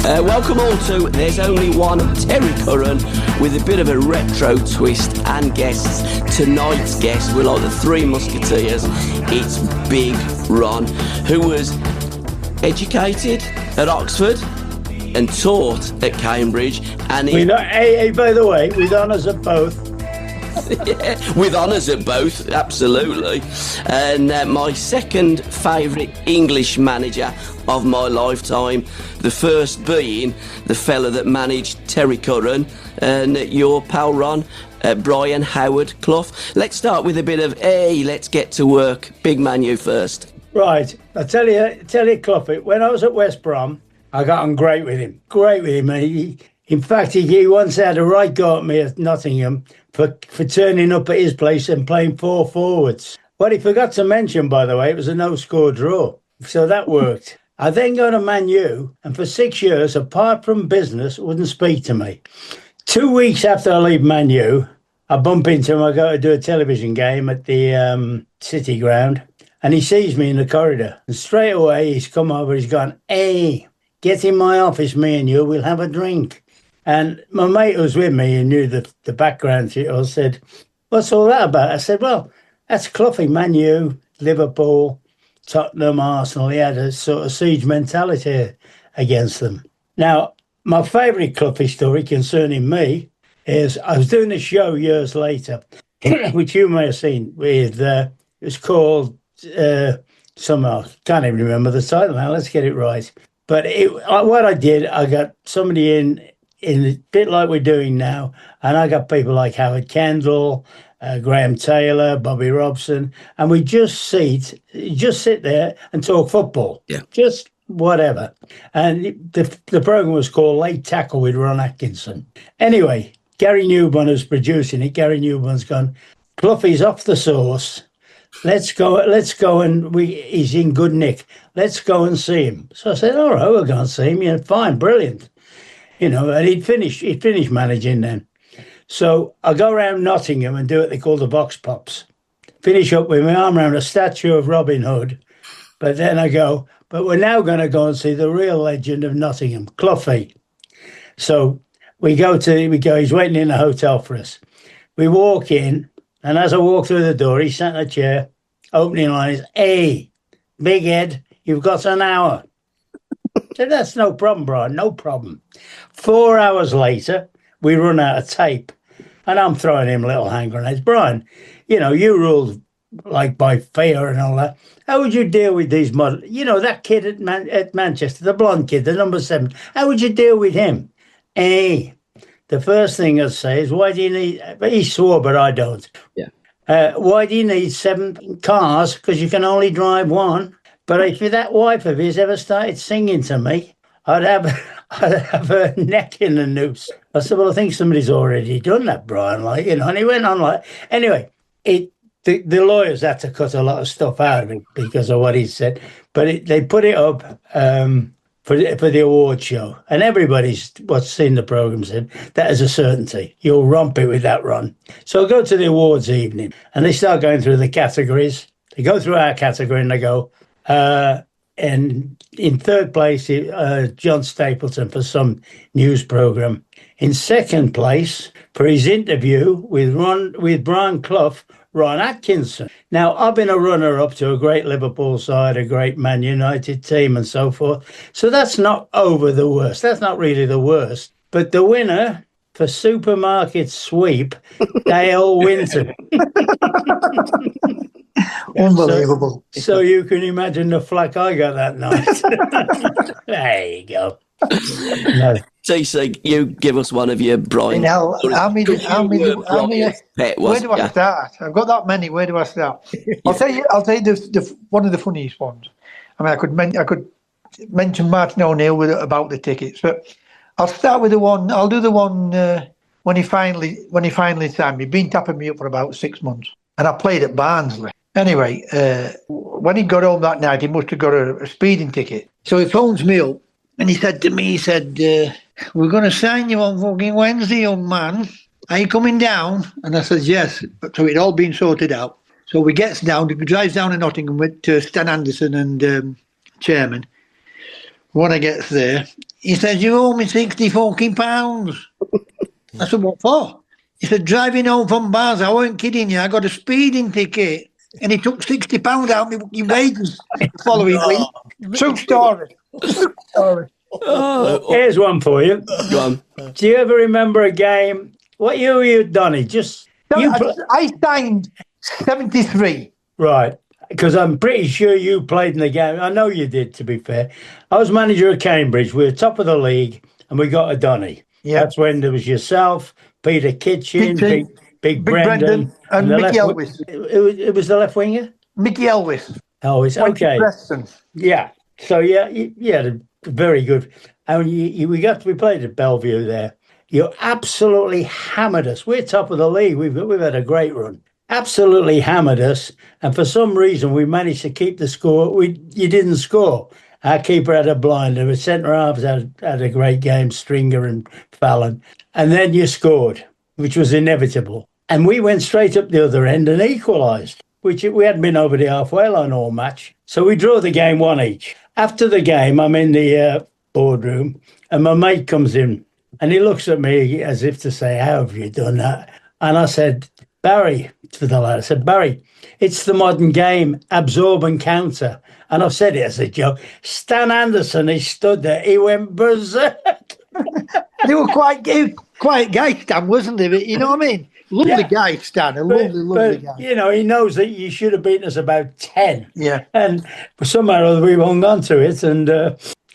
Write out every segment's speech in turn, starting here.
Welcome all to There's Only One, Terry Curran, with a bit of a retro twist and guests. Tonight's guests were like the Three Musketeers. It's Big Ron, who was educated at Oxford and taught at Cambridge. And hey, by the way, with honours at both. Yeah, with honours at both, absolutely. And my second favourite English manager of my lifetime, the first being the fella that managed Terry Curran and your pal Ron, Brian Howard Clough. Let's start with a bit of, hey, let's get to work. Big man, you first. Right, I'll tell you, Clough, when I was at West Brom, I got on great with him. In fact, he once had a right go at me at Nottingham for turning up at his place and playing 4 forwards. What he forgot to mention, by the way, it was a no-score draw. So that worked. I then go to Man U, and for 6 years, apart from business, wouldn't speak to me. 2 weeks after I leave Man U, I bump into him. I go to do a television game at the City Ground, and he sees me in the corridor. And straight away, he's come over, he's gone, hey, get in my office, me and you, we'll have a drink. And my mate who was with me, who knew the background to it all, said, what's all that about? I said, well, that's Cloughie, Man U, Liverpool, Tottenham, Arsenal. He had a sort of siege mentality against them. Now, my favourite Cloughie story concerning me is I was doing a show years later, which you may have seen, with, it was called, somehow, can't even remember the title now, let's get it right. But what I did, I got somebody in a bit like we're doing now, and I got people like Howard Kendall, Graham Taylor, Bobby Robson, and we just sit there and talk football. Yeah. Just whatever. And the program was called Late Tackle with Ron Atkinson. Anyway, Gary Newburn was producing it. Gary Newburn's gone, Cloughie's off the sauce. Let's go and he's in good nick. Let's go and see him. So I said, all right, we'll go and see him. Yeah, fine, brilliant. You know, and he'd finished managing then. So I go around Nottingham and do what they call the Vox Pops. Finish up with my arm around a statue of Robin Hood. But then I go, but we're now going to go and see the real legend of Nottingham, Cloughie. So we go, he's waiting in the hotel for us. We walk in, and as I walk through the door, he sat in a chair, opening line is, hey, big head, you've got an hour. I said, that's no problem, Brian, no problem. 4 hours later, we run out of tape, and I'm throwing him little hand grenades. Brian, you know, you ruled like by fear and all that. How would you deal with these models? You know, that kid at Manchester, the blonde kid, the number 7, how would you deal with him? Hey, the first thing I'd say is, why do you need, he swore, but I don't. Yeah. Why do you need 7 cars? Because you can only drive one. But if that wife of his ever started singing to me, I'd have her neck in a noose. I said, well, I think somebody's already done that, Brian. Like, you know, and he went on like, anyway, the lawyers had to cut a lot of stuff out of it because of what he said. But they put it up for the award show. And everybody's what's seen the programme said, that is a certainty. You'll romp it with that, Ron. So I go to the awards evening and they start going through the categories. They go through our category and they go, and in third place, John Stapleton for some news programme. In second place, for his interview with Brian Clough, Ron Atkinson. Now, I've been a runner-up to a great Liverpool side, a great Man United team and so forth. So that's not over the worst. That's not really the worst. But the winner for Supermarket Sweep, Dale Winton. Unbelievable. So you can imagine the flack I got that night. There you go. No. TC, you give us one of your Brian. Now, how many? Where do I start? I've got that many. Where do I start? I'll tell you the one of the funniest ones. I mean, I could mention Martin O'Neill about the tickets, but I'll start with the one. I'll do the one when he finally signed me. Been tapping me up for about 6 months, and I played at Barnsley. Anyway, when he got home that night, he must have got a speeding ticket. So he phones me up and he said to me, we're going to sign you on fucking Wednesday, young man. Are you coming down? And I said, yes. So it'd all been sorted out. So we gets down, drives down to Nottingham with Stan Anderson and Chairman. When I gets there, He says, you owe me 60 fucking pounds. I said, what for? He said, driving home from bars. I weren't kidding you. I got a speeding ticket. And he took £60 out of my wages the following week. True story. True story. Here's one for you. Go on. Do you ever remember a game? What year were you, Donny? I signed 73. Right. Because I'm pretty sure you played in the game. I know you did, to be fair. I was manager of Cambridge. We were top of the league, and we got a Donny. Yep. That's when there was yourself, Peter Kitchen, Big Brendan, and Mickey Elvis. It was the left winger? Mickey Elvis. Elvis, okay. Preston. Yeah. So, yeah, very good. And we played at Bellevue there. You absolutely hammered us. We're top of the league. We've had a great run. Absolutely hammered us, and for some reason we managed to keep the score. You didn't score. Our keeper had a blinder. The centre halves had a great game, Stringer and Fallon, and then you scored, which was inevitable. And we went straight up the other end and equalised, which we hadn't been over the halfway line all match. So we drew the game 1 each. After the game, I'm in the boardroom, and my mate comes in, and he looks at me as if to say, "How have you done that?" And I said, "Barry," to the lad, I said, "Barry, it's the modern game, absorb and counter." And I've said it as a joke. Stan Anderson, he stood there, he went berserk. They were quite guy, Stan, wasn't he? You know what I mean? Lovely guy, Stan, lovely guy. You know, he knows that you should have beaten us about 10. Yeah. And somehow or other we hung on to it, and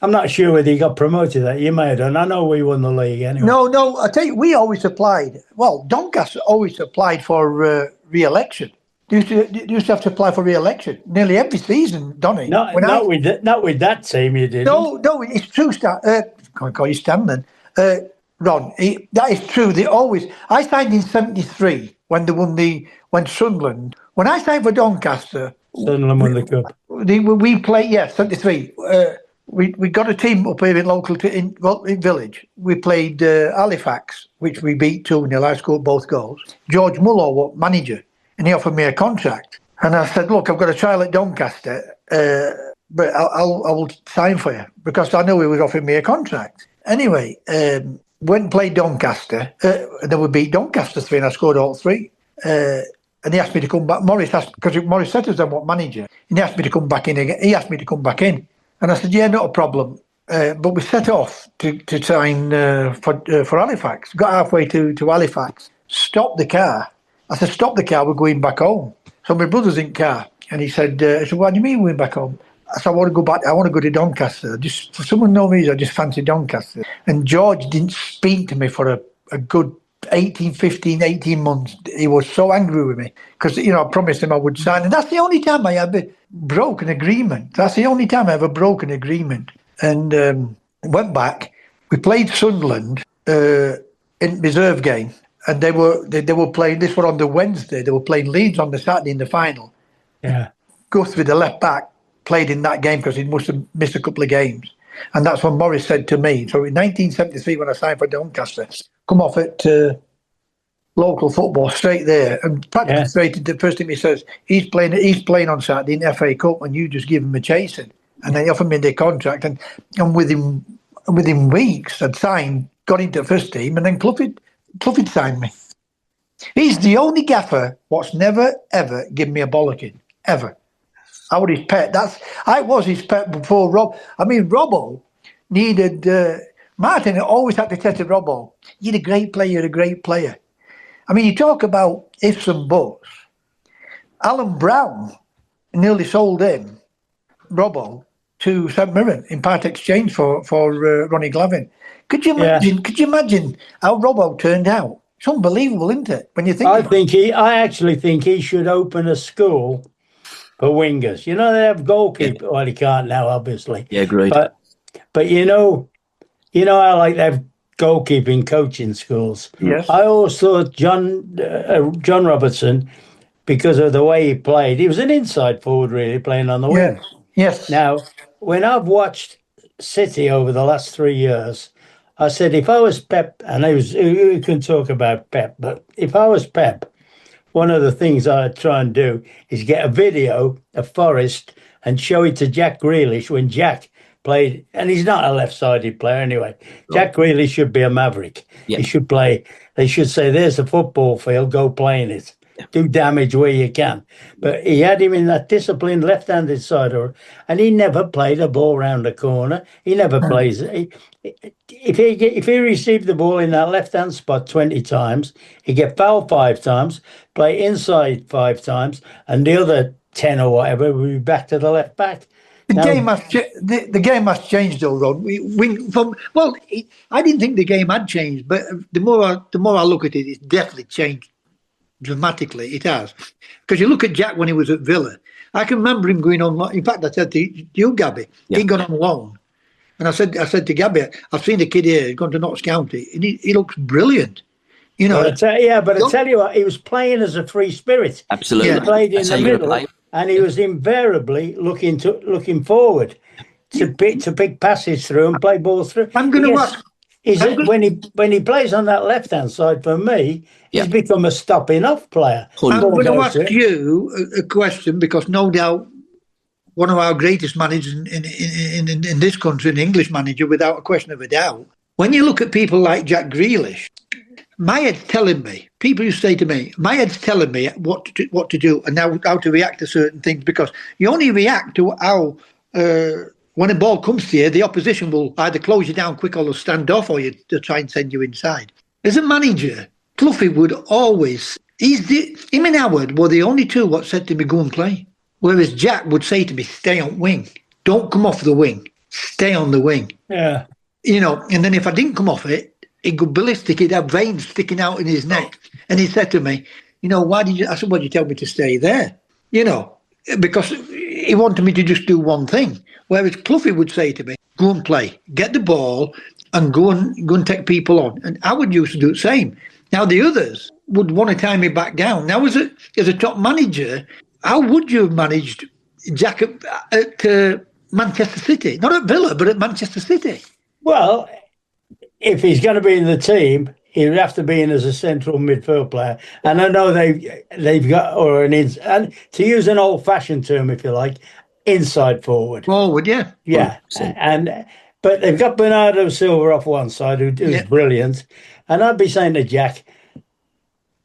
I'm not sure whether he got promoted that. You may have done. I know we won the league anyway. No, I tell you, we always applied. Well, Doncaster always applied for re-election. You used to have to apply for re-election nearly every season, Donny. Not with that team, you didn't. No, it's true, Stan. Can't call you Stan then. Ron, that is true. They always. I signed in '73 when they won when Sunderland. When I signed for Doncaster, Sunderland won the cup. We played, '73. We got a team up here in Village. We played Halifax, which we beat 2-0. I scored both goals. George Muller was manager, and he offered me a contract. And I said, "Look, I've got a trial at Doncaster, but I will sign for you," because I knew he was offering me a contract. Anyway, went and played Doncaster, and then we beat Doncaster 3, and I scored all 3. And he asked me to come back. Morris said to us, "I want manager," and he asked me to come back in again. He asked me to come back in. And I said, "Yeah, not a problem." But we set off to sign for Halifax. Got halfway to Halifax, stopped the car. I said, "Stop the car, we're going back home." So my brother's in the car, and he said, "What do you mean we're going back home?" I said, "I want to go back. I want to go to Doncaster. Just for some unknown reason, I just fancy Doncaster." And George didn't speak to me for a good 18 months. He was so angry with me because, I promised him I would sign. And that's the only time I ever broke an agreement. That's the only time I ever broke an agreement. And went back. We played Sunderland in reserve game. And they were playing, this was on the Wednesday, they were playing Leeds on the Saturday in the final. Yeah. Guthrie, the left back, played in that game because he must have missed a couple of games. And that's when Morris said to me, so in 1973 when I signed for Doncaster, come off at local football straight there, and practically straight. The first thing he says, he's playing on Saturday in the FA Cup, and you just give him a chasing. And they offered me the contract, and within weeks I'd signed, got into the first team, and then Clufford signed me. He's the only gaffer what's never ever given me a bollocking ever. I was his pet. I was his pet before Rob. I mean, Robbo needed. Martin always had to test Robbo. You're a great player. I mean, you talk about ifs and buts. Alan Browne nearly sold him, Robbo, to St Mirren in part exchange for Ronnie Glavin. Could you imagine? Could you imagine how Robbo turned out? It's unbelievable, isn't it? When you think. I actually think he should open a school for wingers. They have goalkeeper. Well, he can't now, obviously. Yeah, great. But I like they have goalkeeping coaching schools. Yes. I always thought John Robertson, because of the way he played, he was an inside forward, really, playing on the wing. Yes. Now, when I've watched City over the last 3 years, I said, if I was Pep, and we can talk about Pep, but if I was Pep, one of the things I'd try and do is get a video of Forest and show it to Jack Grealish when Jack played, and he's not a left-sided player anyway. Jack Grealish should be a maverick. Yeah. He should play. They should say, "There's a football field. Go play in it. Do damage where you can." But he had him in that disciplined left-handed side, and he never played a ball round the corner. He never plays. If he received the ball in that left-hand spot 20 times, he get fouled 5 times, play inside 5 times, and the other 10 or whatever will be back to the left back. The game has changed, though, Ron. I didn't think the game had changed, but the more I look at it, it's definitely changed dramatically. It has, because you look at Jack when he was at Villa. I can remember him going on. In fact, I said to you, Gabby, he got on loan, and I said to Gabby, I've seen the kid here. He's gone to Notts County, and he looks brilliant. You know, but I tell you what, he was playing as a free spirit. Absolutely, he played in the middle. And he was invariably looking forward to pick passes through and play balls through. I'm going to ask. When he plays on that left hand side, for me, he's become a stopping off player. I'm going to ask you a question, because no doubt one of our greatest managers in this country, an English manager, without a question of a doubt. When you look at people like Jack Grealish, my head's telling me, people used to say to me, my head's telling me what to do and how to react to certain things, because you only react to how, when a ball comes to you, the opposition will either close you down quick or they'll stand off, or they'll try and send you inside. As a manager, Cloughie would always, him and Howard were the only two what said to me, go and play. Whereas Jack would say to me, stay on wing. Don't come off the wing. Stay on the wing. Yeah. You know, and then if I didn't come off it, he'd go ballistic. He'd have veins sticking out in his neck. And he said to me, you know, I said, why did you tell me to stay there? You know, because he wanted me to just do one thing. Whereas Cloughie would say to me, go and play, get the ball and go and take people on. And I would used to do the same. Now the others would want to tie me back down. Now as a top manager, how would you have managed Jack at Manchester City? Not at Villa, but at Manchester City. Well, if he's going to be in the team, he would have to be in as a central midfield player. And I know they've got, and to use an old-fashioned term, if you like, inside forward. Forward, yeah. Yeah. But they've got Bernardo Silva off one side, who's brilliant. And I'd be saying to Jack,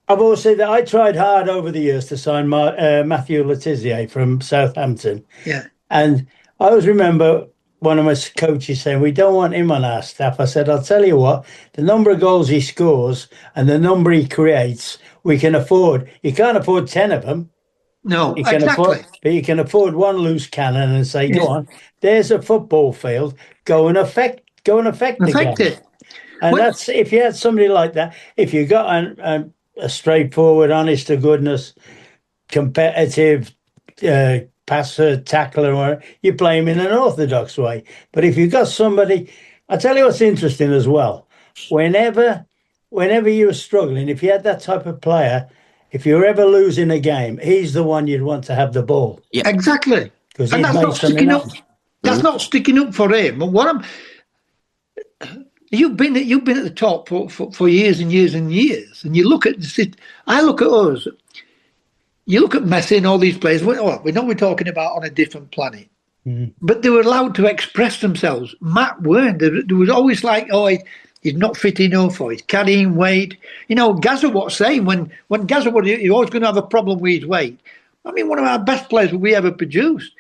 I've always said that I tried hard over the years to sign Matthew Letizia from Southampton. Yeah. And I always remember one of my coaches saying, we don't want him on our staff. I said, I'll tell you what, the number of goals he scores and the number he creates, we can afford. You can't afford 10 of them. No, exactly. But you can afford one loose cannon and say, go on, there's a football field, go and affect the game. And that's, if you had somebody like that, if you got a straightforward, honest to goodness, competitive passer, tackler, or you play him in an orthodox way. But if you've got somebody, I tell you what's interesting as well. Whenever you were struggling, if you had that type of player, if you're ever losing a game, he's the one you'd want to have the ball. Yeah, exactly. Because that's not sticking up. That's not sticking up for him. You've been at the top for years and years and years, and you look at I look at us. You look at Messi and all these players. We know we're talking about on a different planet, but they were allowed to express themselves. Matt weren't. There was always like, he's not fit enough, or he's carrying weight. You know, Gaza was saying when Gaza was, you're always going to have a problem with his weight. I mean, one of our best players we ever produced.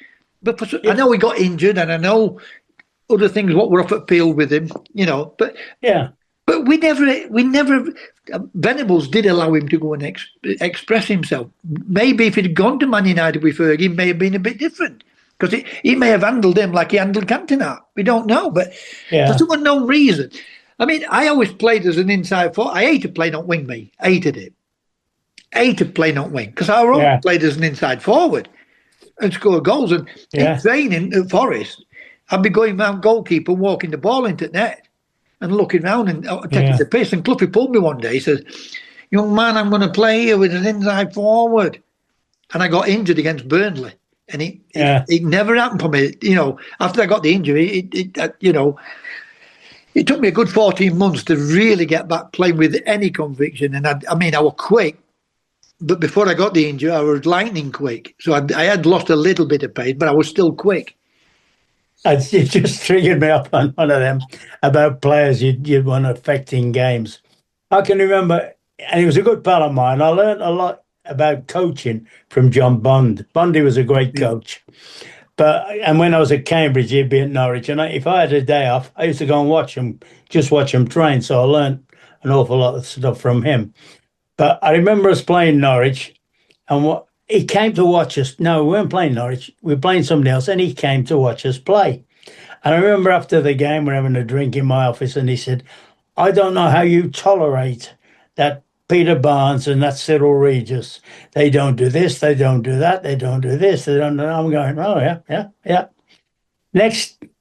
But I know he got injured, and I know other things what were off at field with him. You know, but yeah. But we never. Venables did allow him to go and express himself. Maybe if he'd gone to Man United with Fergie, it may have been a bit different, because he may have handled him like he handled Cantona. We don't know, but for some unknown reason. I mean, I always played as an inside forward. I hated playing on wing, me. Hated it. Hated playing on wing, because I always played as an inside forward and score goals. And in training at Forest, I'd be going round goalkeeper, walking the ball into net, and looking round and taking the piss. And Cloughie pulled me one day. He says, young man, I'm going to play you with an inside forward. And I got injured against Burnley. And it never happened for me. You know, after I got the injury, it took me a good 14 months to really get back playing with any conviction. And I was quick. But before I got the injury, I was lightning quick. So I had lost a little bit of pace, but I was still quick. it just triggered me up on one of them about players you'd want affecting games. I can remember, and he was a good pal of mine. I learned a lot about coaching from John Bond. Bondy was a great coach. And when I was at Cambridge, he'd be at Norwich. And if I had a day off, I used to go and just watch him train. So I learned an awful lot of stuff from him. But I remember us playing Norwich, and he came to watch us. No, we weren't playing Norwich. We were playing somebody else, and he came to watch us play. And I remember after the game, we're having a drink in my office, and he said, I don't know how you tolerate that Peter Barnes and that Cyril Regis. They don't do this, they don't do that, they don't do this, they don't do that. I'm going, oh, yeah.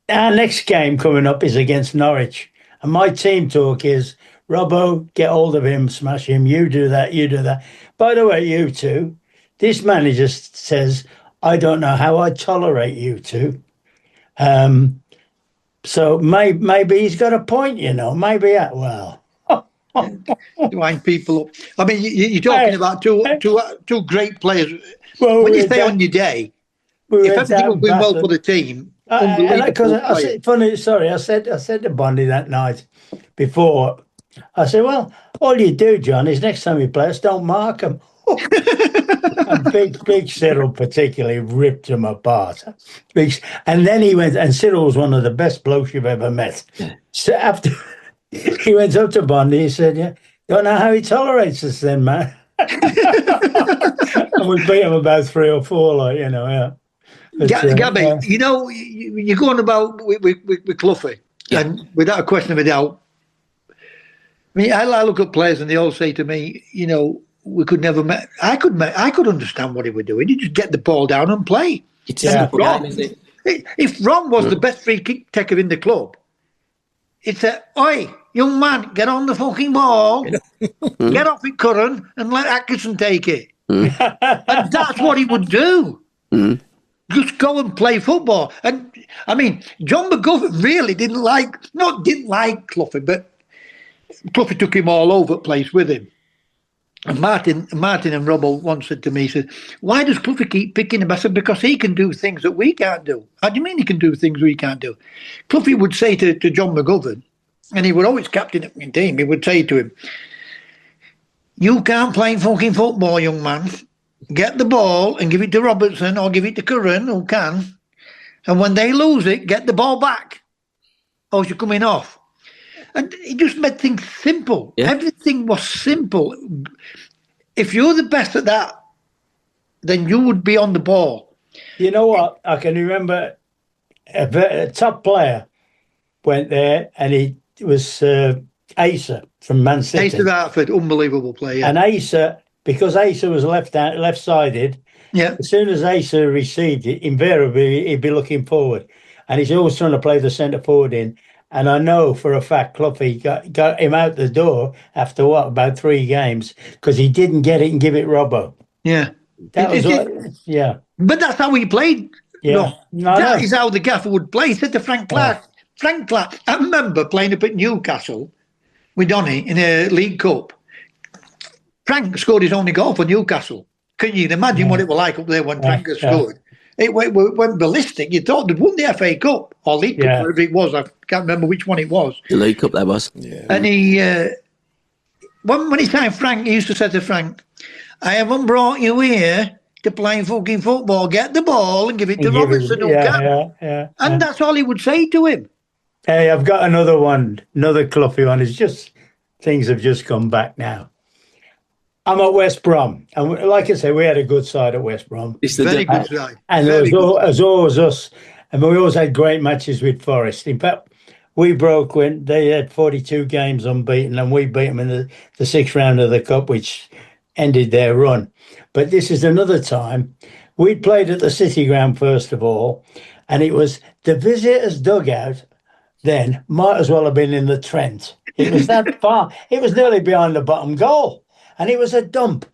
Our next game coming up is against Norwich. And my team talk is, Robbo, get hold of him, smash him, you do that, you do that. By the way, you two, this manager says, I don't know how I tolerate you two. So maybe he's got a point, maybe, well. To wind people up. I mean, you're talking about two great players. Well, when you say on your day, if everything was going well for the team, because I said, funny, sorry, I said to Bondy that night before, I said, well, all you do, John, is next time you play us, don't mark him. And big Cyril particularly ripped him apart. And then he went, and Cyril was one of the best blokes you've ever met. So after he went up to Bondy, he said, yeah, don't know how he tolerates us then, man. And we beat him about 3 or 4, yeah. But, Gabby, you're going about with Cloughie, and without a question of a doubt, I mean, I look at players and they all say to me, we could never. I could understand what he was doing. He just get the ball down and play. It's a game, isn't it? If Ron was the best free kick taker in the club, it's oi, young man, get on the fucking ball, get off it, Curran, and let Atkinson take it. And that's what he would do. Just go and play football. And I mean, John McGovern really didn't like Cloughie, but Cloughie took him all over the place with him. And Martin and Robbo once said to me, he said, why does Cloughie keep picking him? I said, because he can do things that we can't do. How do you mean he can do things we can't do? Cloughie would say to John McGovern, and he would always captain the team, he would say to him, you can't play fucking football, young man. Get the ball and give it to Robertson or give it to Curran, who can. And when they lose it, get the ball back. Or you're coming off. And it just made things simple. Yeah. Everything was simple. If you're the best at that, then you would be on the ball. You know what? I can remember a top player went there, and he was Asa from Man City. Asa Hartford, unbelievable player. Yeah. And Asa, because Asa was left-sided, as soon as Asa received it, invariably he'd be looking forward. And he's always trying to play the centre forward in. And I know for a fact Cloughie got him out the door after about 3 games because he didn't get it and give it Robbo. Yeah. Yeah. But that's how he played. Yeah. That is how the gaffer would play. He said to Frank Clark. Yeah. Frank Clark, I remember playing up at Newcastle with Donny in a League Cup. Frank scored his only goal for Newcastle. Can you imagine what it was like up there when Frank had scored? It went ballistic. You thought they'd won the FA Cup or League Cup, whatever it was. I can't remember which one it was. The League Cup, that was. Yeah. And he, when he signed Frank, he used to say to Frank, I haven't brought you here to play fucking football. Get the ball and give it to Robertson who can. And that's all he would say to him. Hey, I've got another Cloughie one. It's just, things have just come back now. I'm at West Brom, and like I say, we had a good side at West Brom. It's very good side. And it was always us, and we always had great matches with Forest. In fact, we broke when they had 42 games unbeaten, and we beat them in the 6th round of the Cup, which ended their run. But this is another time. We played at the City Ground, first of all, and it was the visitors' dugout then might as well have been in the Trent. It was that far. It was nearly behind the bottom goal. And it was a dump.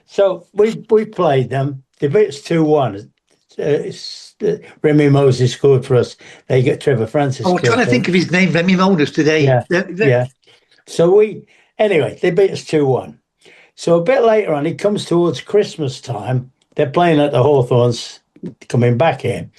So we played them. They beat us 2-1. Remy Moses scored for us. They get Trevor Francis. I'm trying to think of his name, Remy Moses, today. Yeah. So they beat us 2-1. So a bit later on, it comes towards Christmas time. They're playing at the Hawthorns coming back here.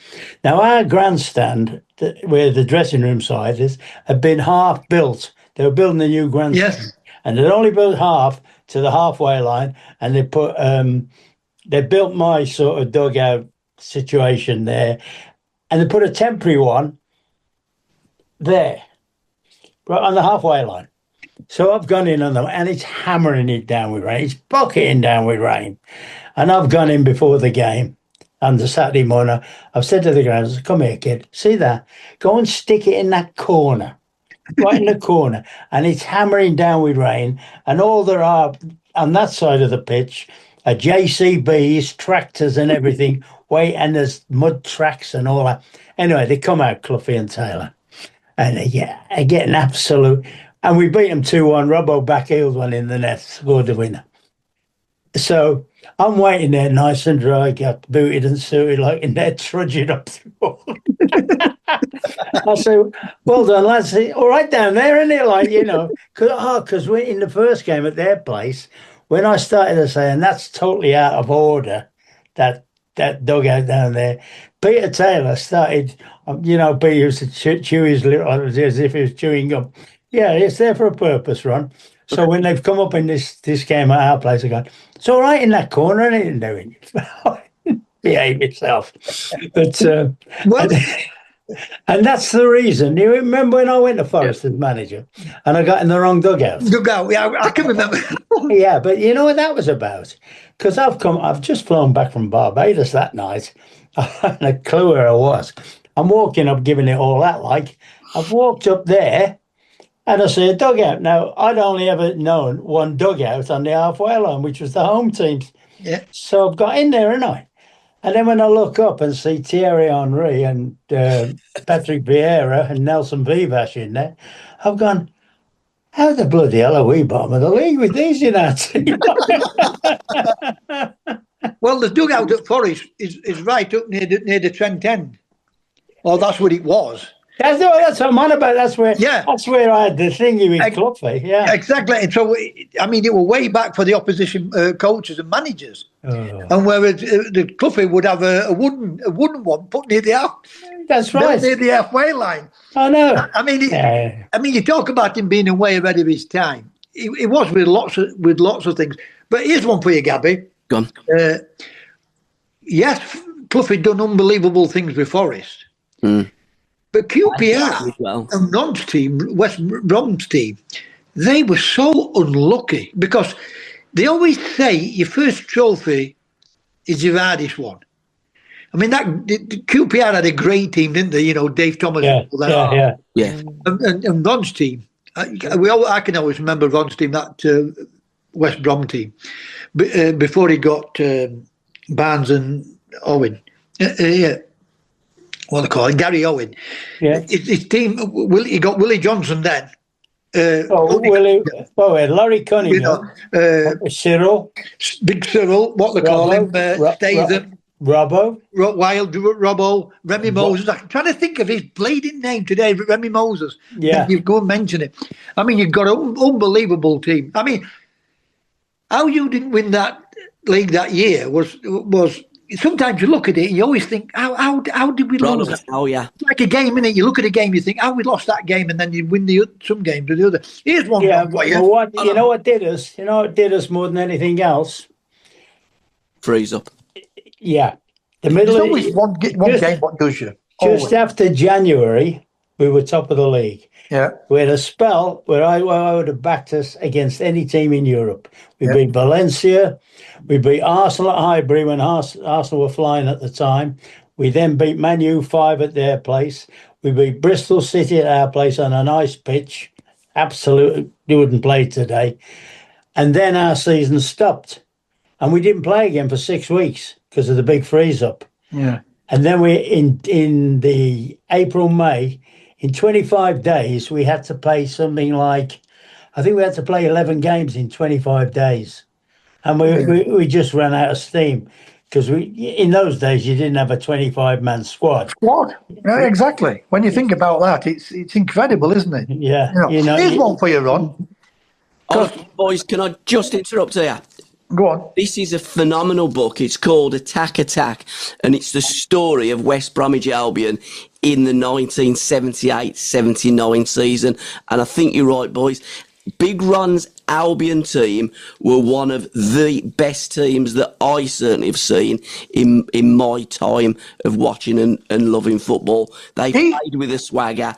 Now, our grandstand, where the dressing room side is, had been half built. They were building a new grandstand. Yes. And they'd only built half to the halfway line, and they put they built my sort of dugout situation there, and they put a temporary one there, right on the halfway line. So I've gone in on them, and it's hammering it down with rain. It's bucketing down with rain. And I've gone in before the game on the Saturday morning. I've said to the grounds, come here, kid, see that? Go and stick it in that corner, right in the corner. And it's hammering down with rain. And all there are on that side of the pitch are JCBs, tractors and everything. And there's mud tracks and all that. Anyway, they come out, Cloughie and Taylor. And they get an absolute... And we beat them 2-1. Robbo backheeled one in the net, scored the winner. So I'm waiting there nice and dry, got booted and suited like in there, trudging up through. I said, well done, lads. All right down there, isn't it? Like, because we're in the first game at their place, when I started to say, and that's totally out of order, that dugout down there, Peter Taylor started, Peter used to chew his lip as if he was chewing gum. Yeah, it's there for a purpose, Ron. So when they've come up in this game at our place, I go, it's all right in that corner, and it doing behave itself. But and that's the reason. You remember when I went to Forest as manager, and I got in the wrong dugout. Yeah, I can remember. Yeah, but you know what that was about? Because I've just flown back from Barbados that night. I had a clue where I was. I'm walking up, giving it all that. Like I've walked up there. And I see a dugout. Now, I'd only ever known one dugout on the halfway line, which was the home team's. Yeah. So I've got in there, haven't I? And then when I look up and see Thierry Henry and Patrick Vieira and Nelson Vivash in there, I've gone, how the bloody hell are we bottom of the league with these, Well, the dugout at Forest is right up near the Trent end. Well, that's what it was. That's what I'm on about. That's where I had the thingy with Cloughie. Yeah, exactly. And so, I mean, it was way back for the opposition coaches and managers, and whereas the Cloughie would have a wooden one put near the half. That's right, near the halfway line. I know. I mean, you talk about him being way ahead of his time. It was with lots of things. But here's one for you, Gabby. Go on. Yes, Cloughie done unbelievable things with Forest. Mm. But QPR and Ron's team, West Brom's team, they were so unlucky because they always say your first trophy is your hardest one. I mean, QPR had a great team, didn't they? Dave Thomas. Yeah. And Ron's team, I can always remember Ron's team, that West Brom team, before he got Barnes and Owen. What they call it, Gary Owen. Yeah. His team, he got Willie Johnson then. Laurie Cunningham, Cyril. Big Cyril, what they call him, Statham. Robbo, Remy Moses. I'm trying to think of his bleeding name today, Remy Moses. Yeah. You go and mention it. I mean, you've got an unbelievable team. I mean, how you didn't win that league that year was sometimes you look at it and you always think, how did we lose that? Oh, yeah. It's like a game, innit? You look at a game, you think, we lost that game, and then you win some games or the other. Here's one. Yeah, what did us? You know what did us more than anything else? Freeze up. Yeah. There's always one game what does you. Just after January, we were top of the league. Yeah. We had a spell where I would have backed us against any team in Europe. We beat Valencia. We beat Arsenal at Highbury when Arsenal were flying at the time. We then beat Man U 5 at their place. We beat Bristol City at our place on a nice pitch. Absolutely, you wouldn't play today. And then our season stopped. And we didn't play again for 6 weeks because of the big freeze-up. Yeah. And then in the April, May, in 25 days, we had to play something like, I think we had to play 11 games in 25 days. And we just ran out of steam because in those days, you didn't have a 25-man squad. Yeah, exactly. When you think about that, it's incredible, isn't it? Yeah. Here's one for you, Ron. Boys, can I just interrupt here? Go on. This is a phenomenal book. It's called Attack, Attack, and it's the story of West Bromwich Albion in the 1978-79 season. And I think you're right, boys. Big Ron's Albion team were one of the best teams that I certainly have seen in my time of watching and loving football. They played with a swagger.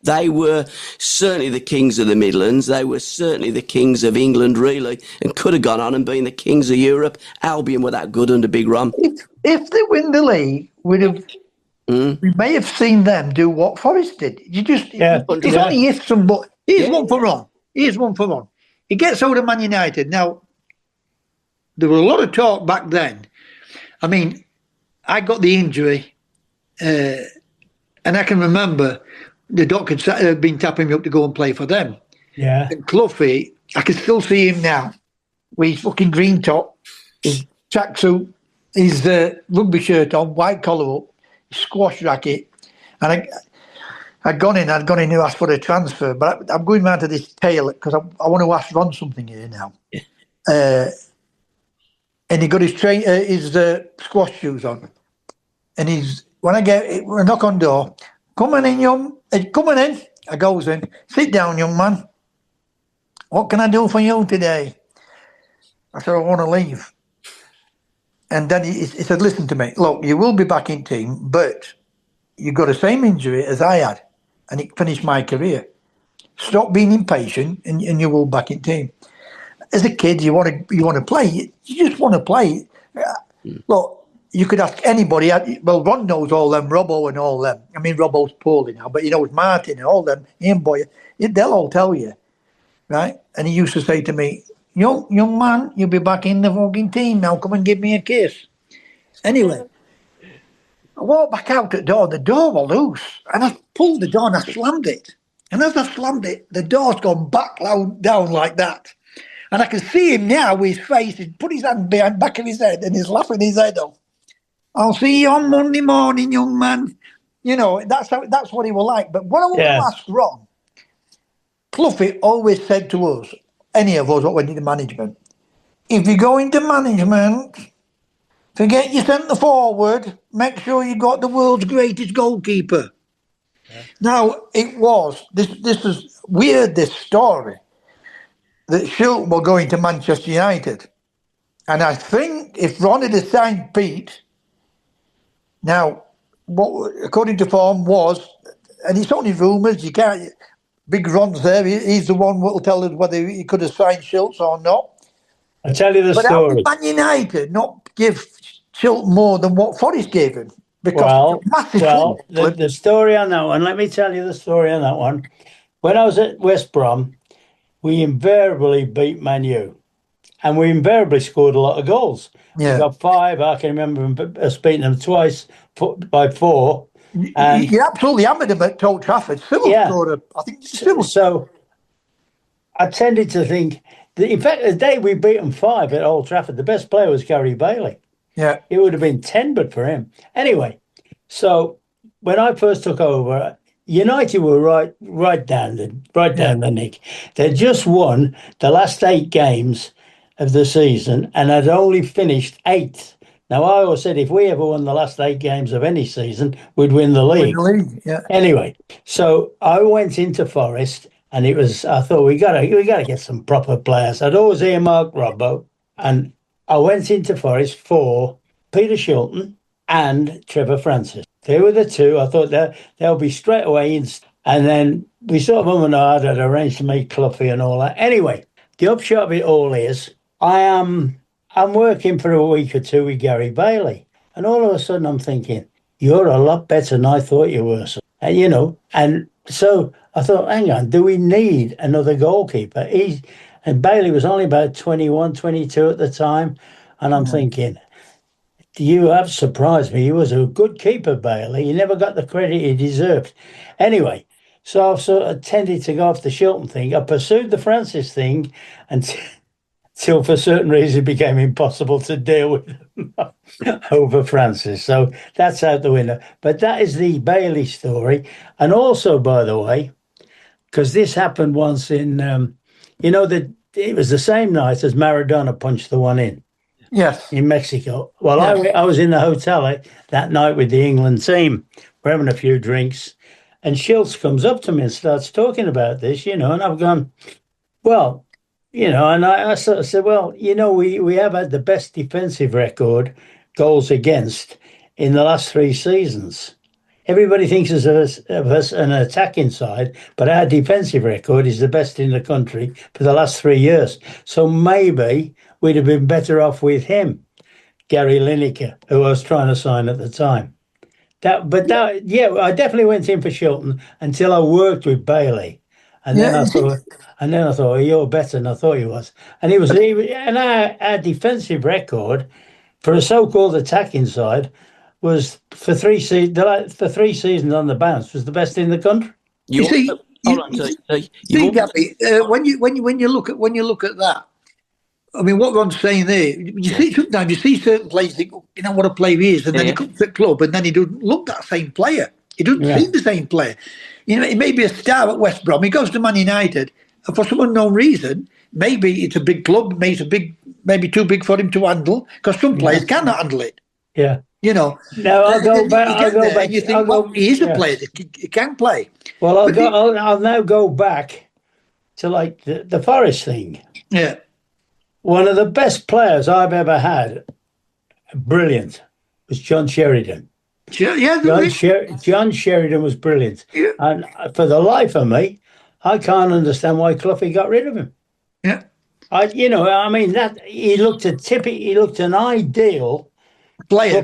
They were certainly the kings of the Midlands. They were certainly the kings of England, really, and could have gone on and been the kings of Europe. Albion were that good under Big Ron. If they win the league, we may have seen them do what Forest did. It's only if some, but here's one for Ron. Here's one for Ron. He gets out of Man United. Now, there was a lot of talk back then. I mean, I got the injury, and I can remember the doc had been tapping me up to go and play for them. Yeah. And Cloughie, I can still see him now with his fucking green top, his tracksuit, his rugby shirt on, white collar up, squash racket. And I'd gone in to ask for a transfer, but I'm going round to this tale because I want to ask Ron something here now. And he got his squash shoes on. And when I knock on door, come on in, I goes in, sit down, young man. What can I do for you today? I said, I want to leave. And then he said, listen to me, look, you will be back in team, but you got the same injury as I had, and it finished my career. Stop being impatient, and you will back in team. As a kid, you want to play. You just want to play. Look, you could ask anybody. Well, Ron knows all them, Robbo and all them. I mean, Robbo's poorly now, but he knows Martin and all them. Him, boy, they'll all tell you, right? And he used to say to me, young man, you'll be back in the fucking team now. Come and give me a kiss. Anyway, I walked back out the door was loose. And I pulled the door and I slammed it. And as I slammed it, the door's gone back down like that. And I can see him now with his face. He's put his hand behind the back of his head and he's laughing his head off. I'll see you on Monday morning, young man. You know, that's what he was like. But what I want to ask Ron, Cloughie always said to us, any of us that went into management, if you go into management, forget your centre forward, make sure you got the world's greatest goalkeeper. Yeah. Now, this is weird, this story, that Schultz were going to Manchester United. And I think if Ron had signed Pete, now, what according to form was, and it's only rumours, you can't, Big Ron's there, he's the one that will tell us whether he could have signed Schultz or not. I'll tell you the story. But how did Man United not give Schultz more than what Forest gave him? Because the story on that one, let me tell you the story on that one. When I was at West Brom, we invariably beat Man U. And we invariably scored a lot of goals. Yeah. We got 5. I can remember us beating them twice by 4. And you absolutely hammered them at Old Trafford. So I tended to think that, in fact, the day we beat them 5 at Old Trafford, the best player was Gary Bailey. Yeah. It would have been 10, but for him. Anyway, so when I first took over, United were right down the nick. They just won the last 8 games of the season and had only finished 8th. Now, I always said if we ever won the last 8 games of any season, we'd win the league. Yeah. Anyway, so I went into Forest, and I thought we gotta get some proper players. I'd always earmarked Robbo, and I went into Forest for Peter Shilton and Trevor Francis. They were the 2. I thought they'll be straight away in. And then we sort of had arranged to meet Cloughie and all that. Anyway, the upshot of it all is I'm working for a week or 2 with Gary Bailey. And all of a sudden I'm thinking, you're a lot better than I thought you were. And, and so I thought, hang on, do we need another goalkeeper? And Bailey was only about 21, 22 at the time. And I'm thinking, you have surprised me. He was a good keeper, Bailey. He never got the credit he deserved. Anyway, so I've sort of tended to go off the Shilton thing. I pursued the Francis thing until for certain reasons it became impossible to deal with them over Francis. So that's out the window. But that is the Bailey story. And also, by the way, because this happened once in, the it was the same night as Maradona punched the one in. Yes. In Mexico. Well, I was in the hotel that night with the England team. We're having a few drinks. And Schultz comes up to me and starts talking about this, and I've gone, well, and I sort of said, well, we have had the best defensive record, goals against, in the last 3 seasons. Everybody thinks of us an attacking side, but our defensive record is the best in the country for the last 3 years. So maybe we'd have been better off with him, Gary Lineker, who I was trying to sign at the time. I definitely went in for Shilton until I worked with Bailey, and then I thought, oh, you're better than I thought he was. And and our defensive record for a so-called attacking side was for 3 seasons on the bounce was the best in the country. Gabby, when you look at that, I mean, what Ron's saying there, sometimes you see certain players think, what a player he is, and then he comes to the club and then he doesn't look that same player. He doesn't seem the same player. He may be a star at West Brom. He goes to Man United, and for some unknown reason, maybe it's a big club, maybe too big for him to handle, because some players cannot handle it. Yeah. Now I'll go back. And you think, he is a player that he can play. Well, I'll now go back to like the Forest thing. Yeah. One of the best players I've ever had, brilliant, was John Sheridan. John Sheridan was brilliant. Yeah. And for the life of me, I can't understand why Cloughie got rid of him. Yeah. He looked an ideal player.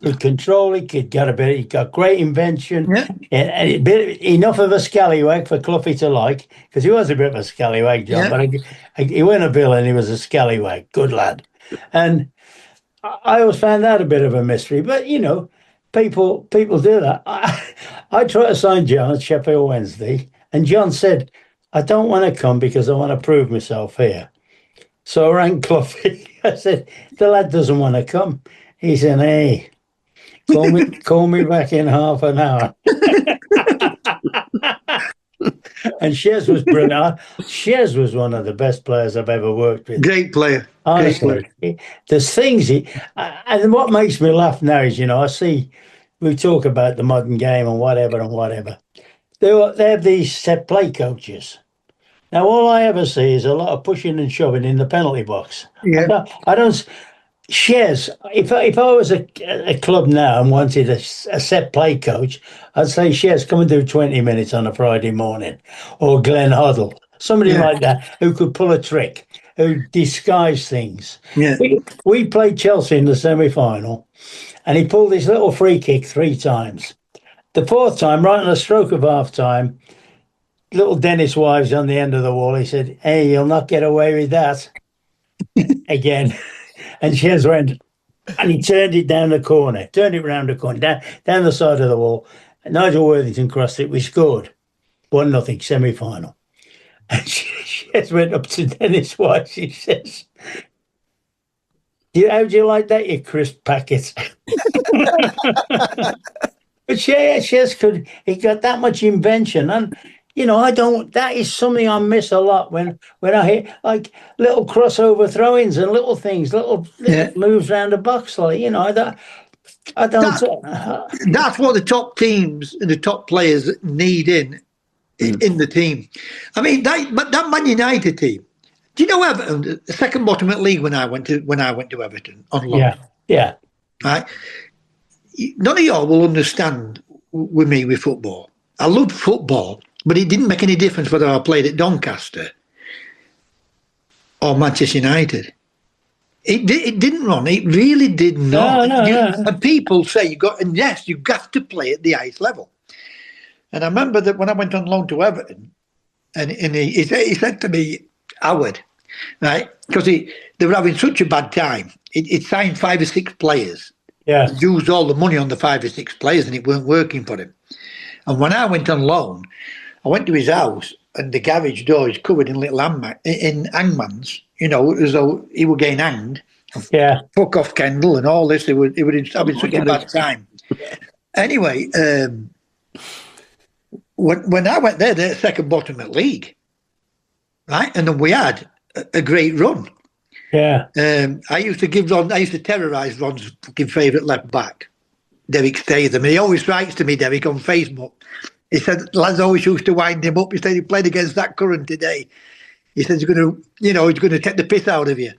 Could control it, he got great invention. Yeah. And enough of a scallywag for Cloughie to like, because he was a bit of a scallywag, John, but he wasn't a villain, he was a scallywag, good lad. And I always found that a bit of a mystery, but people do that. I tried to sign John at Sheffield Wednesday, and John said, I don't want to come because I want to prove myself here. So I rang Cloughie. I said, the lad doesn't want to come. He said, hey, call me back in half an hour. And Shez was brilliant. Shez was one of the best players I've ever worked with. Great player. Honestly, there's things and what makes me laugh now is, I see we talk about the modern game and whatever. They have these set play coaches. Now, all I ever see is a lot of pushing and shoving in the penalty box. Yeah. I don't. Shez, if I was a club now and wanted a set play coach, I'd say, Shez, come and do 20 minutes on a Friday morning. Or Glenn Hoddle, somebody like that, who could pull a trick, who disguise things. Yeah. We played Chelsea in the semi-final, and he pulled this little free kick 3 times. The 4th time, right on the stroke of half-time, little Dennis Wives on the end of the wall, he said, hey, you'll not get away with that. Again. And Shez went, and he turned it round the corner, down the side of the wall. And Nigel Worthington crossed it. We scored 1-0 semi-final. And Shez went up to Dennis White. He says, how'd you like that, you crisp packet? But Shez he got that much invention. And that is something I miss a lot when I hear like little crossover throw-ins and little things, little moves around the box, like, I don't. That's what the top teams and the top players need in the team. I mean, that Man United team. Do you know Everton, the second bottom at league when I went to Everton on loan? Yeah. Right. None of y'all will understand with me with football. I loved football. But it didn't make any difference whether I played at Doncaster or Manchester United. It didn't, Ron. It really did not. No. And people say you got to play at the highest level. And I remember that when I went on loan to Everton, and he said to me, Howard, right, because they were having such a bad time. It signed 5 or 6 players. Yeah. Used all the money on the 5 or 6 players, and it weren't working for him. And when I went on loan, I went to his house, and the garage door is covered in little hangmans, as though he were getting hanged. Yeah. Fuck off, Kendall, and all this. They were having such a bad time. Anyway, when I went there, they're second bottom at league. right? And then we had a great run. Yeah. I used to terrorise Ron's fucking favourite left back, Derek Statham. And he always writes to me, Derek, on Facebook. He said, lads always used to wind him up. He said he played against that Curran today. He said he's going to take the piss out of you.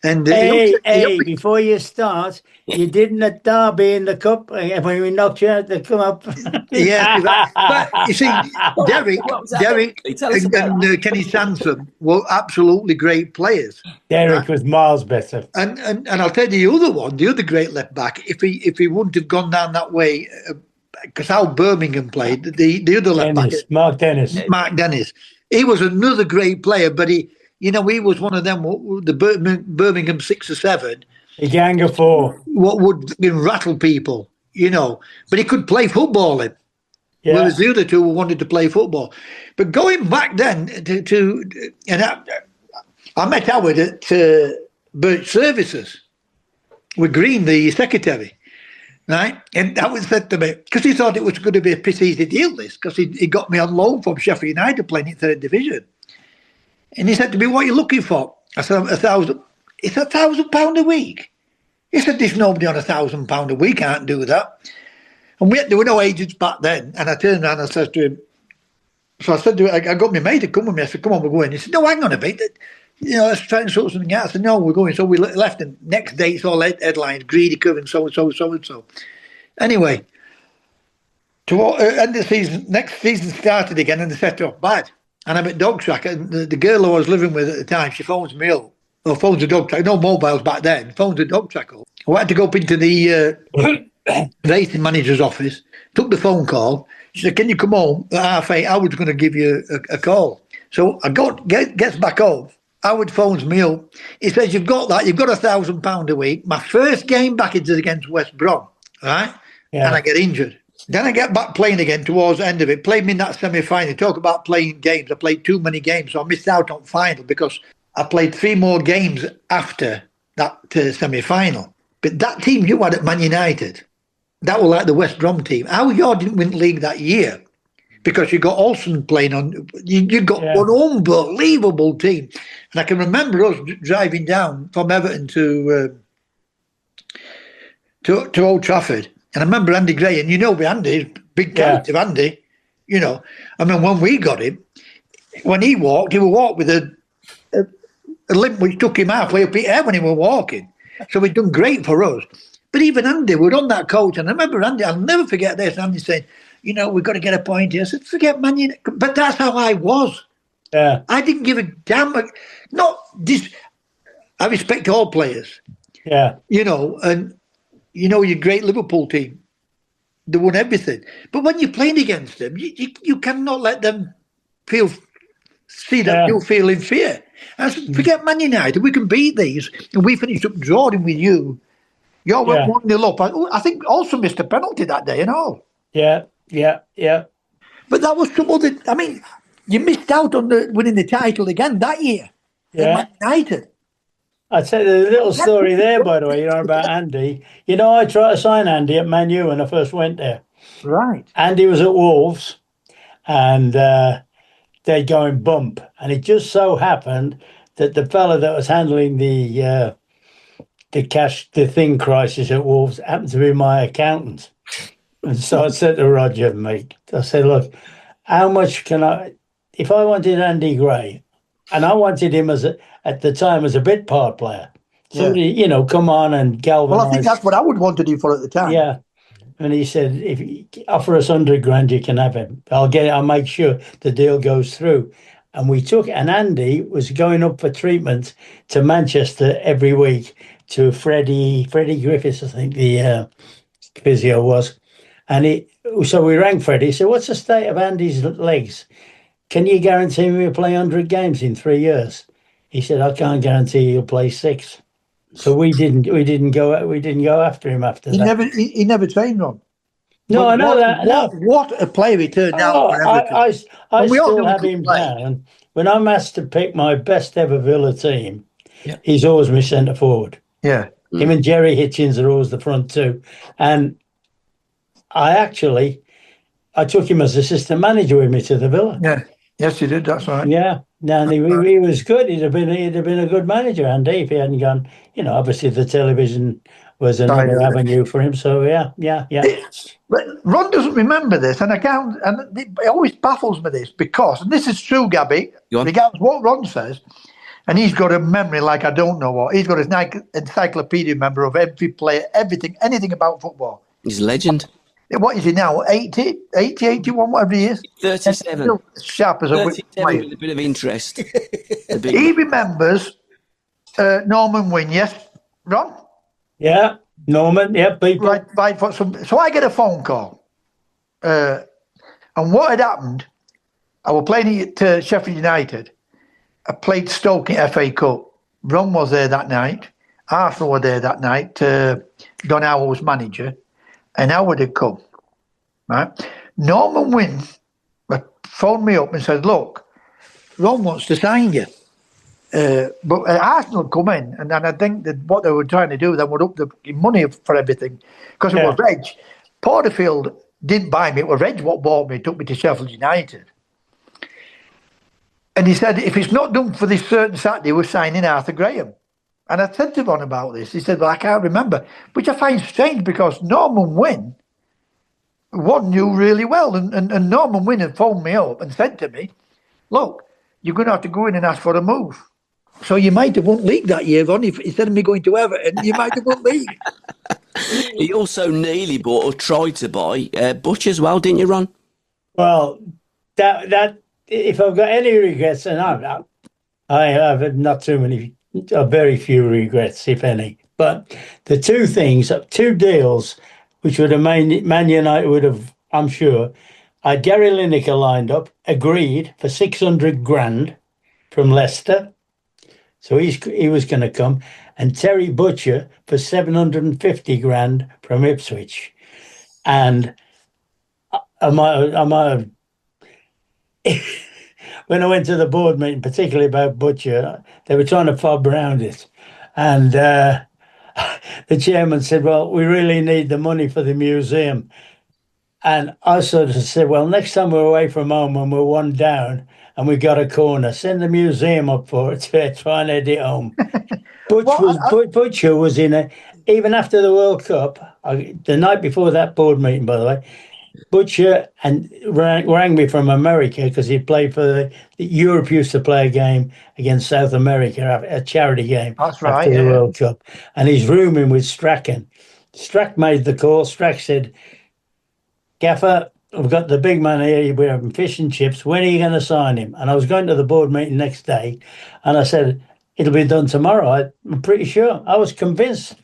And before you start, you didn't at Derby in the cup when we knocked you out to come up. Yeah, but you see, Derek and Kenny Sansom were absolutely great players. Derek was miles better. And I'll tell you the other great left back, if he wouldn't have gone down that way, because how Birmingham played, the other left back, Mark Dennis. He was another great player, but he was one of them, the Birmingham 6 or 7. The gang of 4. What would rattle people, but he could play football in. Yeah. Whereas the other two wanted to play football. But going back then I met Howard at Birch Services with Green, the secretary, right? And Howard said to me, because he thought it was going to be a pretty easy deal, this, because he got me on loan from Sheffield United playing in 3rd Division. And he said to me, what are you looking for? I said, 1,000. It's £1,000 a week. He said, there's nobody on £1,000 a week can't do that. And there were no agents back then. And I turned around and I said to him, so I said to him, I got my mate to come with me. I said, come on, we're going. He said, no, hang on a bit. Let's try and sort something out. I said, no, we're going. So we left, and next day it's all headlines, Greedy Curran, so-and-so, so-and-so. Anyway, toward end of the season, next season started again, and they set off bad. And I'm at dog track, and the girl I was living with at the time, she phones me up. Or phones the dog track. No mobiles back then. Phones the dog track up. I had to go up into the racing manager's office. Took the phone call. She said, "Can you come home at 8:30? Howard's going to give you a call." So I gets back home. Howard phones me up. He says, "You've got that. You've got £1,000 a week." My first game back is against West Brom, right? Yeah. And I get injured. Then I get back playing again towards the end of it. Played me in that semi-final. Talk about playing games. I played too many games, so I missed out on final because I played 3 more games after that semi-final. But that team you had at Man United, that was like the West Brom team. How you didn't win the league that year because you got Olsen playing on. You got an unbelievable team. And I can remember us driving down from Everton to Old Trafford. And I remember Andy Gray, and Andy, big character, Andy. I mean, when we got him, when he would walk with a limp which took him halfway up the air when he was walking. So he'd done great for us. But even Andy, we were on that coach, and I remember Andy, I'll never forget this, Andy saying, we've got to get a point here. I said, forget Man United. But that's how I was. Yeah. I didn't give a damn. I respect all players. Yeah. And your great Liverpool team, they won everything. But when you're playing against them, you cannot let them see that you feel in fear. I said, forget Man United, we can beat these. And we finished up drawing with you. You all went 1-0 up. I think also missed a penalty that day and all. Yeah. But that was some other. I mean, you missed out on winning the title again that year. Yeah. Man United. I'd say there's a little story there, by the way, about Andy. I tried to sign Andy at Man U when I first went there. Right. Andy was at Wolves, and they'd go in bump. And it just so happened that the fella that was handling the thing crisis at Wolves happened to be my accountant. And so I said to Roger, mate, I said, look, how much can if I wanted Andy Gray, and I wanted him at the time as a bit part player, somebody, come on and galvanise. Well, I think that's what I would want to do for at the time. Yeah. And he said, if you offer us $100,000, you can have him. I'll make sure the deal goes through. And we took it, and Andy was going up for treatment to Manchester every week to Freddie Griffiths, I think the physio was. And so we rang Freddie. He said, what's the state of Andy's legs? Can you guarantee me he'll play 100 games in 3 years? He said, I can't guarantee he'll play 6. So we didn't go after him after that. He never trained on. No, I know that. What a player he turned out. I still have him down. When I'm asked to pick my best ever Villa team, he's always my centre forward. Yeah. Him and Jerry Hitchens are always the front two. And I took him as assistant manager with me to the Villa. Yeah. Yes, he did. That's right. Yeah. No, and he was good. He'd have been a good manager, Andy, if he hadn't gone. Obviously the television was another avenue for him. So yeah. But Ron doesn't remember this, and I can't. And it always baffles me this because, and this is true, Gabby. Regardless what Ron says, and he's got a memory like I don't know what. He's got an encyclopedia member of every player, everything, anything about football. He's a legend. What is he now? 80, 81, whatever he is? 37. Still sharp as a whip. With a bit of interest. He remembers Norman Wynn, yes, Ron? Yeah, Norman, yeah, people. Right. So I get a phone call. And what had happened, I was playing at Sheffield United. I played Stoke in FA Cup. Ron was there that night. Arsenal were there that night. Don Howard was manager. And Howard had come. Right? Norman Wynn phoned me up and said, look, Ron wants to sign you. But Arsenal had come in, and I think that what they were trying to do, they would up the money for everything. Because it was Reg. Porterfield didn't buy me. It was Reg what bought me, took me to Sheffield United. And he said, if it's not done for this certain Saturday, we're signing Arthur Graham. And I said to Ron about this. He said, well, I can't remember. Which I find strange because Norman Wynn, Ron knew really well. And Norman Wynn had phoned me up and said to me, look, you're going to have to go in and ask for a move. So you might have won league that year, Ron. Instead of me going to Everton, you might have won league. He also nearly bought or tried to buy Butch as well, didn't you, Ron? Well, that if I've got any regrets, and I have not too many, very few regrets, if any. But the two deals, which would have Man United would have, I'm sure, Gary Lineker lined up, agreed for 600 grand from Leicester. So he was going to come, and Terry Butcher for 750 grand from Ipswich. And I might have when I went to the board meeting, particularly about Butcher, they were trying to fob around it. And the chairman said, well, we really need the money for the museum. And I sort of said, well, next time we're away from home and we're one down and we got a corner, send the museum up for it to try and head it home. Butcher was in it, even after the World Cup, the night before that board meeting, by the way, Butcher and rang me from America because he'd played for Europe used to play a game against South America, a charity game. That's right, after the World Cup. And he's rooming with Strachan. Strack made the call. Strack said, Gaffer, we've got the big man here. We're having fish and chips. When are you going to sign him? And I was going to the board meeting next day, and I said, it'll be done tomorrow. I'm pretty sure. I was convinced.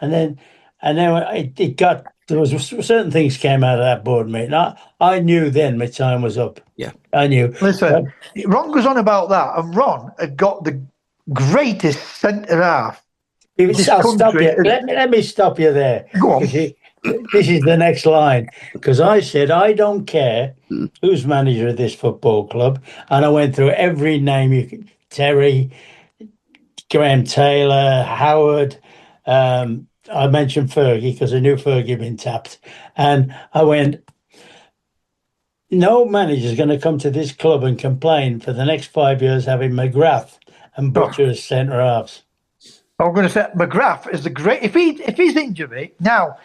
And then it got, there was certain things came out of that board meeting. I knew then my time was up. Yeah. I knew. Listen, Ron goes on about that, and Ron had got the greatest centre half. I'll stop you. Let me stop you there. Go on. This is the next line, because I said, I don't care who's manager of this football club. And I went through every name, Terry, Graham Taylor, Howard. I mentioned Fergie because I knew Fergie had been tapped. And I went, no manager's going to come to this club and complain for the next 5 years having McGrath and Butcher as centre halves. I'm going to say McGrath is the great. If he's injury now,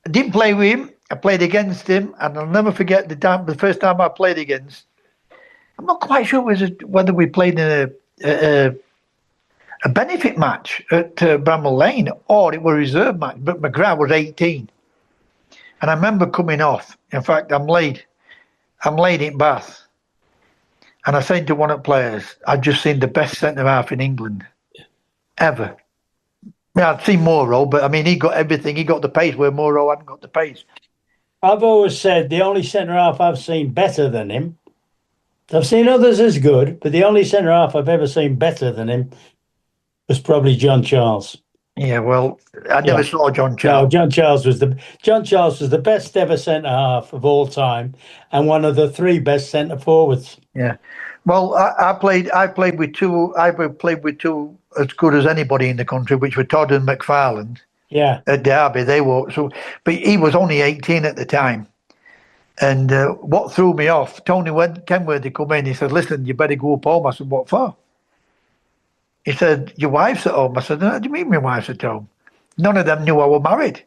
I didn't play with him. I played against him, and I'll never forget the first time I played against. I'm not quite sure whether we played in a benefit match at Bramall Lane or it was a reserve match. But McGrath was 18, and I remember coming off. In fact, I'm late in Bath, and I said to one of the players, "I've just seen the best centre half in England ever." Yeah, I'd seen Morrow, but I mean, he got everything. He got the pace where Morrow hadn't got the pace. I've always said the only centre half I've seen better than him. I've seen others as good, but the only centre half I've ever seen better than him was probably John Charles. Yeah, well, I never saw John Charles. No, John Charles was the best ever centre half of all time, and one of the three best centre forwards. Yeah, well, I played with two. I played with two as good as anybody in the country, which were Todd and McFarland. Yeah, at Derby, they were so, but he was only 18 at the time, And what threw me off, Tony Kenworthy come in, he said, listen, you better go up home. I said, what for? He said, your wife's at home. I said, what do you mean my wife's at home? None of them knew I was married.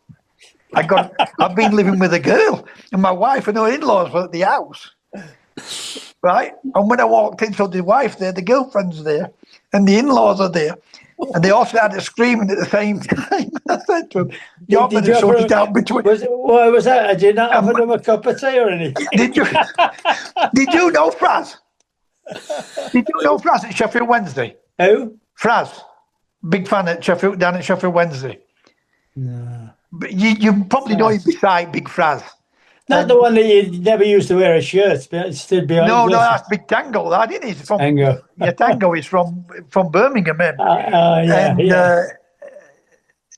I've been living with a girl, and my wife and her in-laws were at the house. Right? And when I walked in, so the wife there, the girlfriend's there, and the in-laws are there. And they all started screaming at the same time. I said to him, you're going to sort it out between... Why was that? Did you not offer them a cup of tea or anything? Did you know Fraz? Did you know Fraz at Sheffield Wednesday? Who? Fraz. Big fan at Sheffield, down at Sheffield Wednesday. No. But you probably know him beside Big Fraz. Not the one that you never used to wear a shirt, but stood behind. No, that's Big Tango. That isn't. He's from Tango. Yeah, Tango is from Birmingham.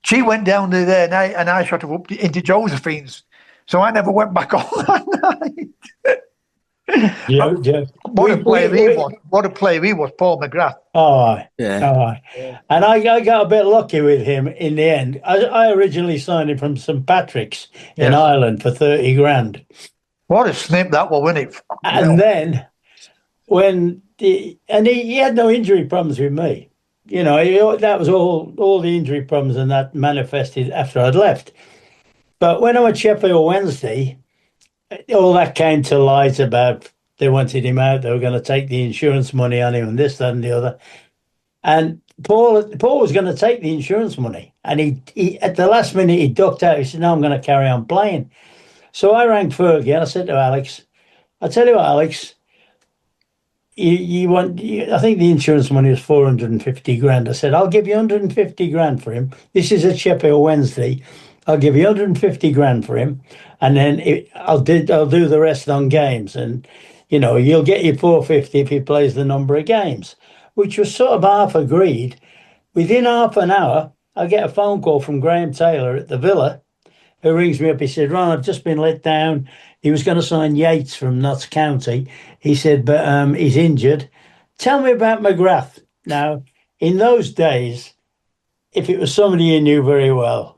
She went down there, and I shot her up into Josephine's, so I never went back on that night. What a player he was! What a player he was, Paul McGrath. And I got a bit lucky with him in the end. I originally signed him from St Patrick's in Ireland for 30 grand. What a snip that was, wasn't it? And then when he had no injury problems with me. You know, that was all the injury problems, and that manifested after I'd left. But when I went to Sheffield Wednesday, all that came to light about they wanted him out, they were going to take the insurance money on him and this, that and the other. And Paul was going to take the insurance money. And he at the last minute, he ducked out. He said, no, I'm going to carry on playing. So I rang Fergie and I said to Alex, I tell you what, Alex, I think the insurance money was 450 grand. I said, I'll give you 150 grand for him. This is at Sheffield Wednesday. I'll give you 150 grand for him, and then I'll do the rest on games. And, you know, you'll get your 450 if he plays the number of games, which was sort of half agreed. Within half an hour, I get a phone call from Graham Taylor at the Villa, who rings me up. He said, Ron, I've just been let down. He was going to sign Yates from Notts County. He said, but he's injured. Tell me about McGrath. Now, in those days, if it was somebody you knew very well,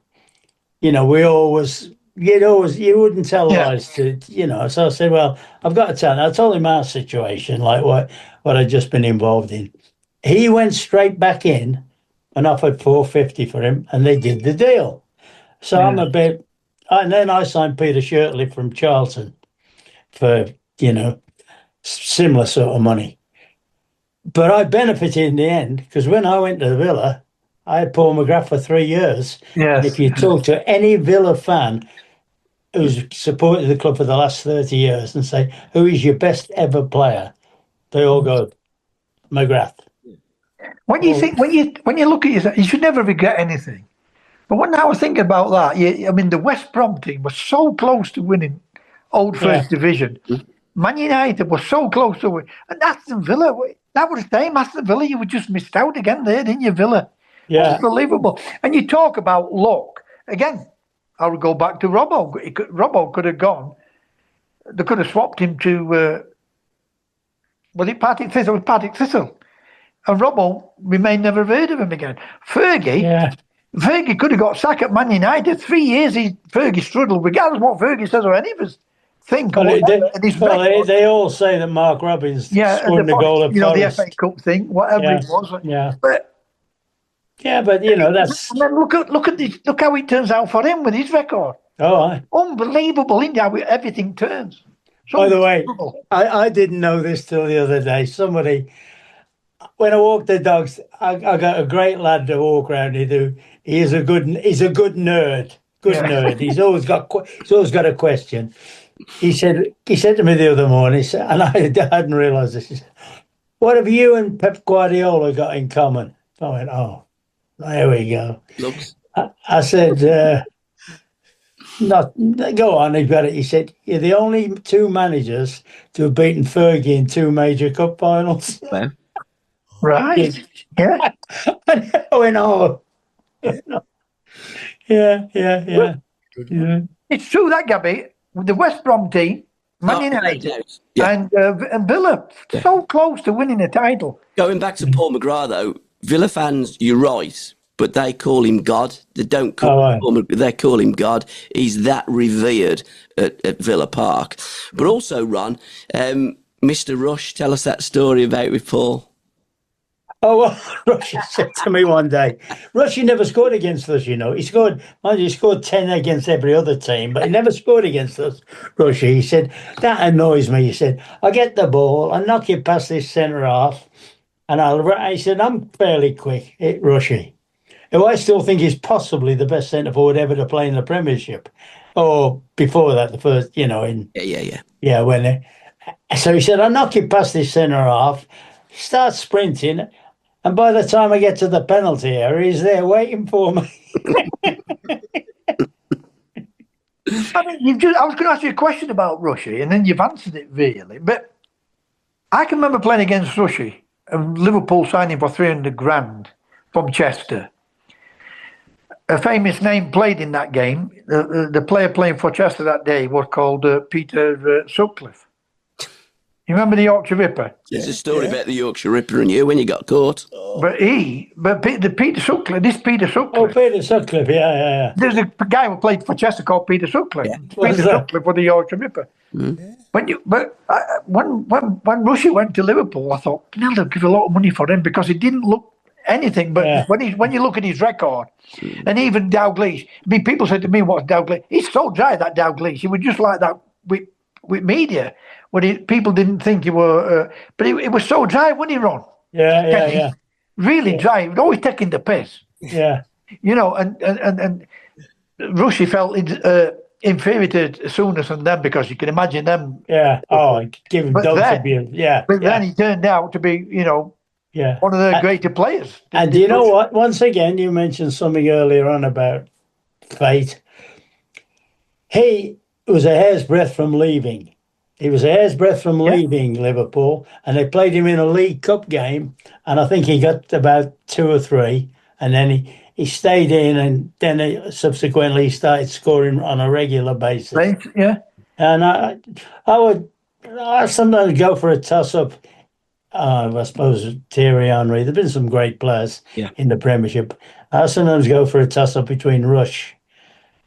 you know, you wouldn't tell lies to, you know. So I said, well, I've got to tell him. I told him our situation, like what I'd just been involved in. He went straight back in and offered 450 for him, and they did the deal. So I'm a bit, and then I signed Peter Shirtley from Charlton for, you know, similar sort of money. But I benefited in the end, because when I went to the Villa, I had Paul McGrath for 3 years. Yes. And if you talk to any Villa fan who's supported the club for the last 30 years and say, who is your best ever player? They all go, McGrath. When you look at yourself, you should never regret anything. But when I was thinking about that, the West Brom team was so close to winning Old First Division. Man United was so close to win. And Aston Villa, that was the same. Aston Villa, you were just missed out again there, didn't you, Villa? Yeah. Unbelievable. And you talk about luck. Again, I would go back to Robbo. Robbo could have gone. They could have swapped him to, was it Partick Thistle? It was Partick Thistle. And Robbo, we may never have heard of him again. Fergie could have got sacked at Man United. 3 years, Fergie struggled, regardless of what Fergie says or any of us think. They all say that Mark Robbins scored the goal at Forest. The FA Cup thing, whatever it was. Yeah. But you know, that's. And then look how it turns out for him with his record. Unbelievable, isn't it, how everything turns. By the way, I didn't know this till the other day. Somebody, when I walk the dogs, I got a great lad to walk around. He's a good nerd. Nerd. He's always got a question. He said to me the other morning, and I hadn't realised this. He said, what have you and Pep Guardiola got in common? I went, there we go. I said, go on, he's got it. He said, you're the only two managers to have beaten Fergie in 2 major cup finals. Right. Yeah. I went, Yeah. It's true that, Gabby. With the West Brom team, Man United, and Villa, so close to winning a title. Going back to Paul McGrath, though, Villa fans, you're right, but they call him God. They don't call him, they call him God. He's that revered at Villa Park. But also, Ron, Mr. Rush, tell us that story about with Paul. Oh, well, Rushy said to me one day, Rushy never scored against us, you know. He scored 10 against every other team, but he never scored against us, Rushy. He said, that annoys me. He said, I get the ball, I knock it past this centre half, and he said, I'm fairly quick, Rushy, who I still think is possibly the best centre forward ever to play in the Premiership. Or before that, the first, you know, Yeah, when so he said, I knock it past this centre half, start sprinting, and by the time I get to the penalty area, he's there waiting for me. I mean, I was going to ask you a question about Rushy, and then you've answered it really. But I can remember playing against Rushy, and Liverpool signing for 300 grand from Chester. A famous name played in that game. The player playing for Chester that day was called Peter Sutcliffe. You remember the Yorkshire Ripper? There's a story about the Yorkshire Ripper and you when you got caught. But Peter Sutcliffe. Oh, Peter Sutcliffe, yeah. There's a guy who played for Chester called Peter Sutcliffe. Yeah. Peter Sutcliffe was the Yorkshire Ripper. Mm. When Rushy went to Liverpool, I thought, they'll give a lot of money for him because he didn't look anything. But when you look at his record, and even Dalglish, people said to me, "What's Dalglish?" He's so dry, that Dalglish. He was just like that with media. When people didn't think he were, but it was so dry, wasn't he, Ron? Yeah. Really dry. He was always taking the piss. Yeah. You know, and Rushy felt inferior to Souness and them because you can imagine them. Yeah. Give him dose abuse. Yeah. But then he turned out to be, one of the greater players. And you know what? Once again, you mentioned something earlier on about fate. He was a hair's breadth from leaving. Liverpool, and they played him in a League Cup game, and I think he got about 2 or 3, and then he stayed in, and then subsequently he started scoring on a regular basis. Right, yeah. And I would sometimes go for a toss-up. I suppose Terry Henry. There've been some great players in the Premiership. I sometimes go for a toss-up between Rush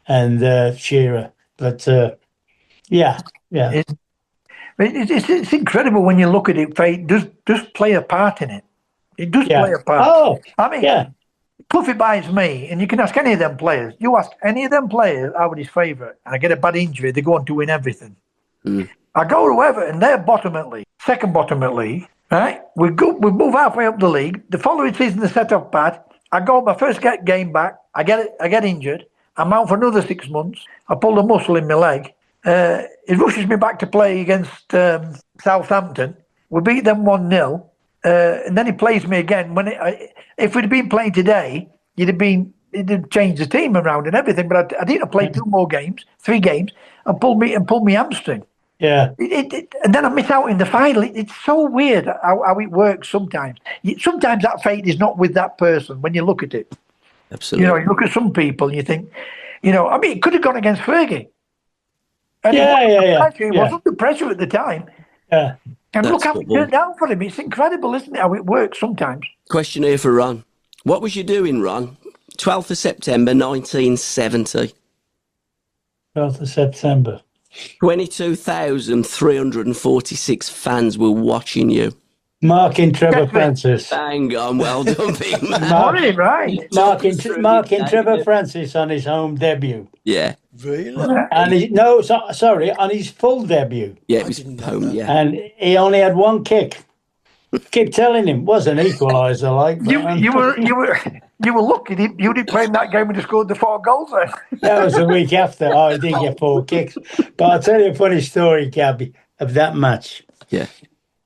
and Shearer, but yeah. It's incredible when you look at it. Fate does play a part in it. It does play a part. Oh, I mean, Cluffy buys me, and you can ask any of them players. You ask any of them players, I was his favourite, and I get a bad injury, they go on to win everything. Mm. I go to Everton, they're bottom at league, second bottom at league. Right? We move halfway up the league. The following season, they set off bad. I go my first game back. I get injured. I'm out for another 6 months. I pulled a muscle in my leg. It rushes me back to play against Southampton. We beat them 1-0, and then he plays me again. If we'd been playing today, it'd changed the team around and everything. But I didn't play 3 games, and pulled me hamstring. Yeah. And then I miss out in the final. It's so weird how it works sometimes. Sometimes that fate is not with that person when you look at it. Absolutely. You look at some people and you think, it could have gone against Fergie. And He was under pressure at the time. Yeah. And look how it turned out for him. It's incredible, isn't it, how it works sometimes. Question here for Ron. What was you doing, Ron? 12th of September, 1970. 12th of September. 22,346 fans were watching you. Marking Trevor Francis. Bang on, well done, big man. Right. Marking Trevor Francis on his home debut. Yeah. Really? And on his full debut. Yeah, it was home, yeah. And he only had one kick. Keep telling him, was an equaliser, like. You were lucky. You didn't play in that game when you scored the 4 goals then. That was the week after. He didn't get 4 kicks. But I'll tell you a funny story, Gabby, of that match. Yeah.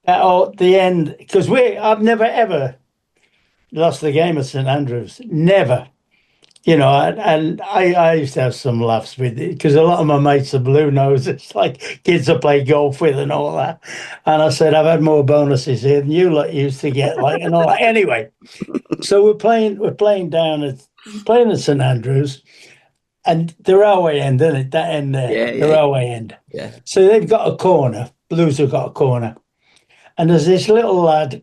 At the end, because I've never ever lost the game at St Andrews. Never. And I used to have some laughs with it because a lot of my mates are blue noses, like kids I play golf with and all that. And I said, I've had more bonuses here than you lot used to get, like, and all that. Anyway, so we're playing at St Andrews, and the railway end, isn't it? That end there, the railway end. Yeah. So they've got a corner. Blues have got a corner, and there's this little lad.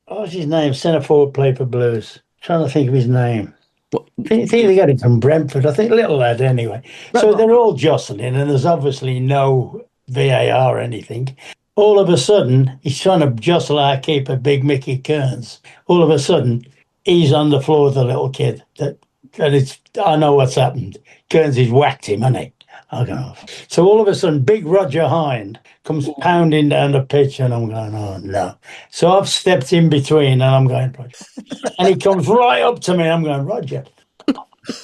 What's his name? Centre forward, play for Blues. I'm trying to think of his name. I think they got him from Brentford. I think little lad anyway. So they're all jostling, and there's obviously no VAR or anything. All of a sudden, he's trying to jostle our keeper, Big Mickey Kearns. All of a sudden, he's on the floor with the little kid. I know what's happened. Kearns has whacked him, hasn't he? So all of a sudden, big Roger Hind comes pounding down the pitch, and I'm going, oh, no. So I've stepped in between, and I'm going, Roger. And he comes right up to me. I'm going, Roger.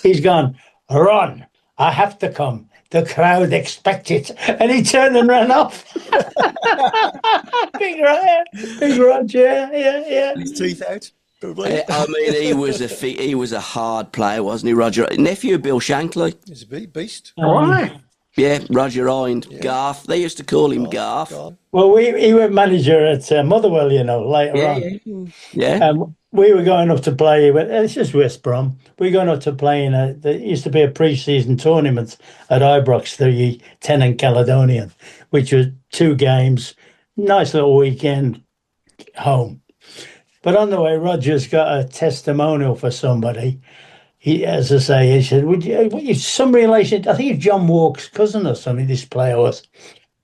He's gone, Ron, I have to come. The crowd expect it. And he turned and ran off. Big Roger, yeah. His teeth out. Probably. I mean, he was a hard player, wasn't he, Roger? Nephew of Bill Shankly. He's a beast. Yeah, Roger Hind, Garth. They used to call him Garth. Well, he was manager at Motherwell, later on. Yeah. We were going up to play. It's just West Brom. We were going up to play there used to be a pre-season tournament at Ibrox, the 10 and Caledonian, which was 2 games, nice little weekend home. But on the way, Roger's got a testimonial for somebody. He, as I say, he said, would you some relation? I think it's John Walker's cousin or something, this player was.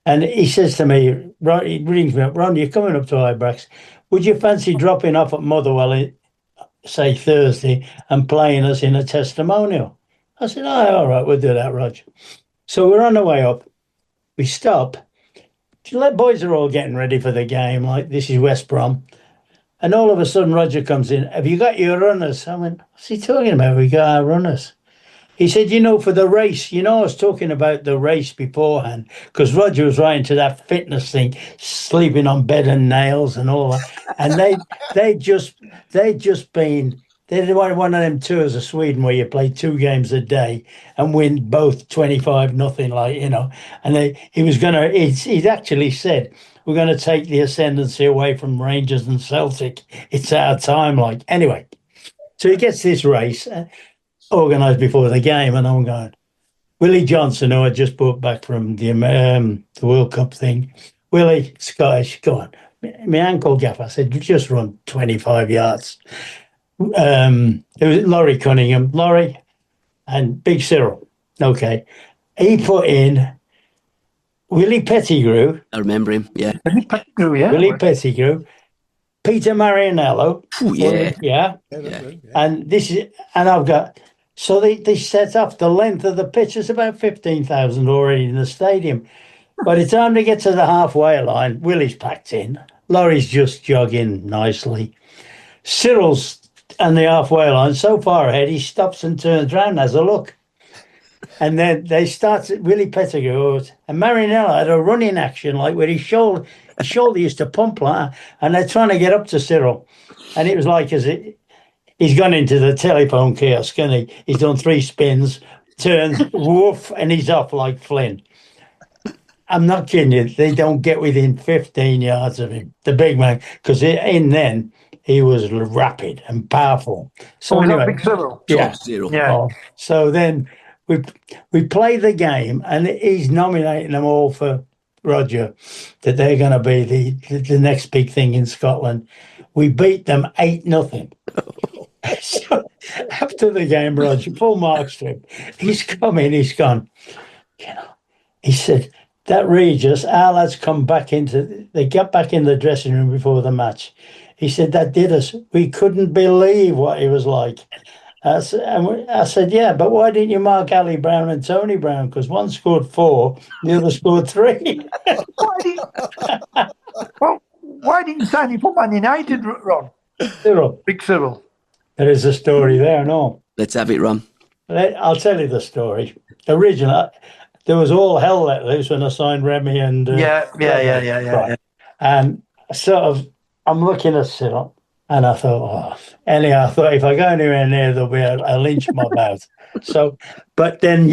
And he says to me, he rings me up, Ron, you're coming up to Ibrox. Would you fancy dropping off at Motherwell, say Thursday, and playing us in a testimonial? I said, all right, we'll do that, Roger. So we're on the way up. We stop. The boys are all getting ready for the game, like this is West Brom. And all of a sudden, Roger comes in. Have you got your runners? I went, what's he talking about? We got our runners. He said, for the race, I was talking about the race beforehand because Roger was right into that fitness thing, sleeping on bed and nails and all that. And they'd just been, they did one of them tours of Sweden where you play 2 games a day and win both 25-0, And he'd actually said, we're going to take the ascendancy away from Rangers and Celtic. It's our time, Anyway, so he gets this race organised before the game, and I'm going, Willie Johnson, who I just brought back from the World Cup thing. Willie, Scottish, go on. My ankle gaffer, I said, just run 25 yards. It was Laurie Cunningham, and Big Cyril. Okay. He put in Willie Pettigrew. I remember him, yeah. Willie Pettigrew, yeah. Willie Pettigrew. Peter Marianello. Ooh, yeah. Yeah. And I've got, so they set off the length of the pitch. It's about 15,000 already in the stadium. By the time they get to the halfway line, Willie's packed in. Laurie's just jogging nicely. Cyril's on the halfway line, so far ahead, he stops and turns around and has a look. And then they start, Willie Pettigrew, and Marinello had a running action, where his shoulder used to pump and they're trying to get up to Cyril. And it was he's gone into the telephone kiosk, and he's done 3 spins, turns, woof, and he's off like Flynn. I'm not kidding you. They don't get within 15 yards of him, the big man, because then he was rapid and powerful. So anyway, Big Cyril. Yeah. Yeah. So then we play the game, and he's nominating them all for Roger, that they're going to be the next big thing in Scotland. We beat them 8-0. So after the game, Roger, full marks to him. He's come in, he's gone, he said, that Regis, our lads they got back in the dressing room before the match. He said, that did us. We couldn't believe what he was like. I said, yeah, but why didn't you mark Ali Browne and Tony Browne? Because one scored 4, the other scored 3. Why didn't you sign him for Man United, Ron? Cyril. Big Cyril. There is a story there, no? Let's have it, Ron. I'll tell you the story. Originally, there was all hell let loose when I signed Remy and... Yeah. And I'm looking at Cyril, and I thought, anyhow, if I go anywhere near, there'll be a lynch mob out. So, but then a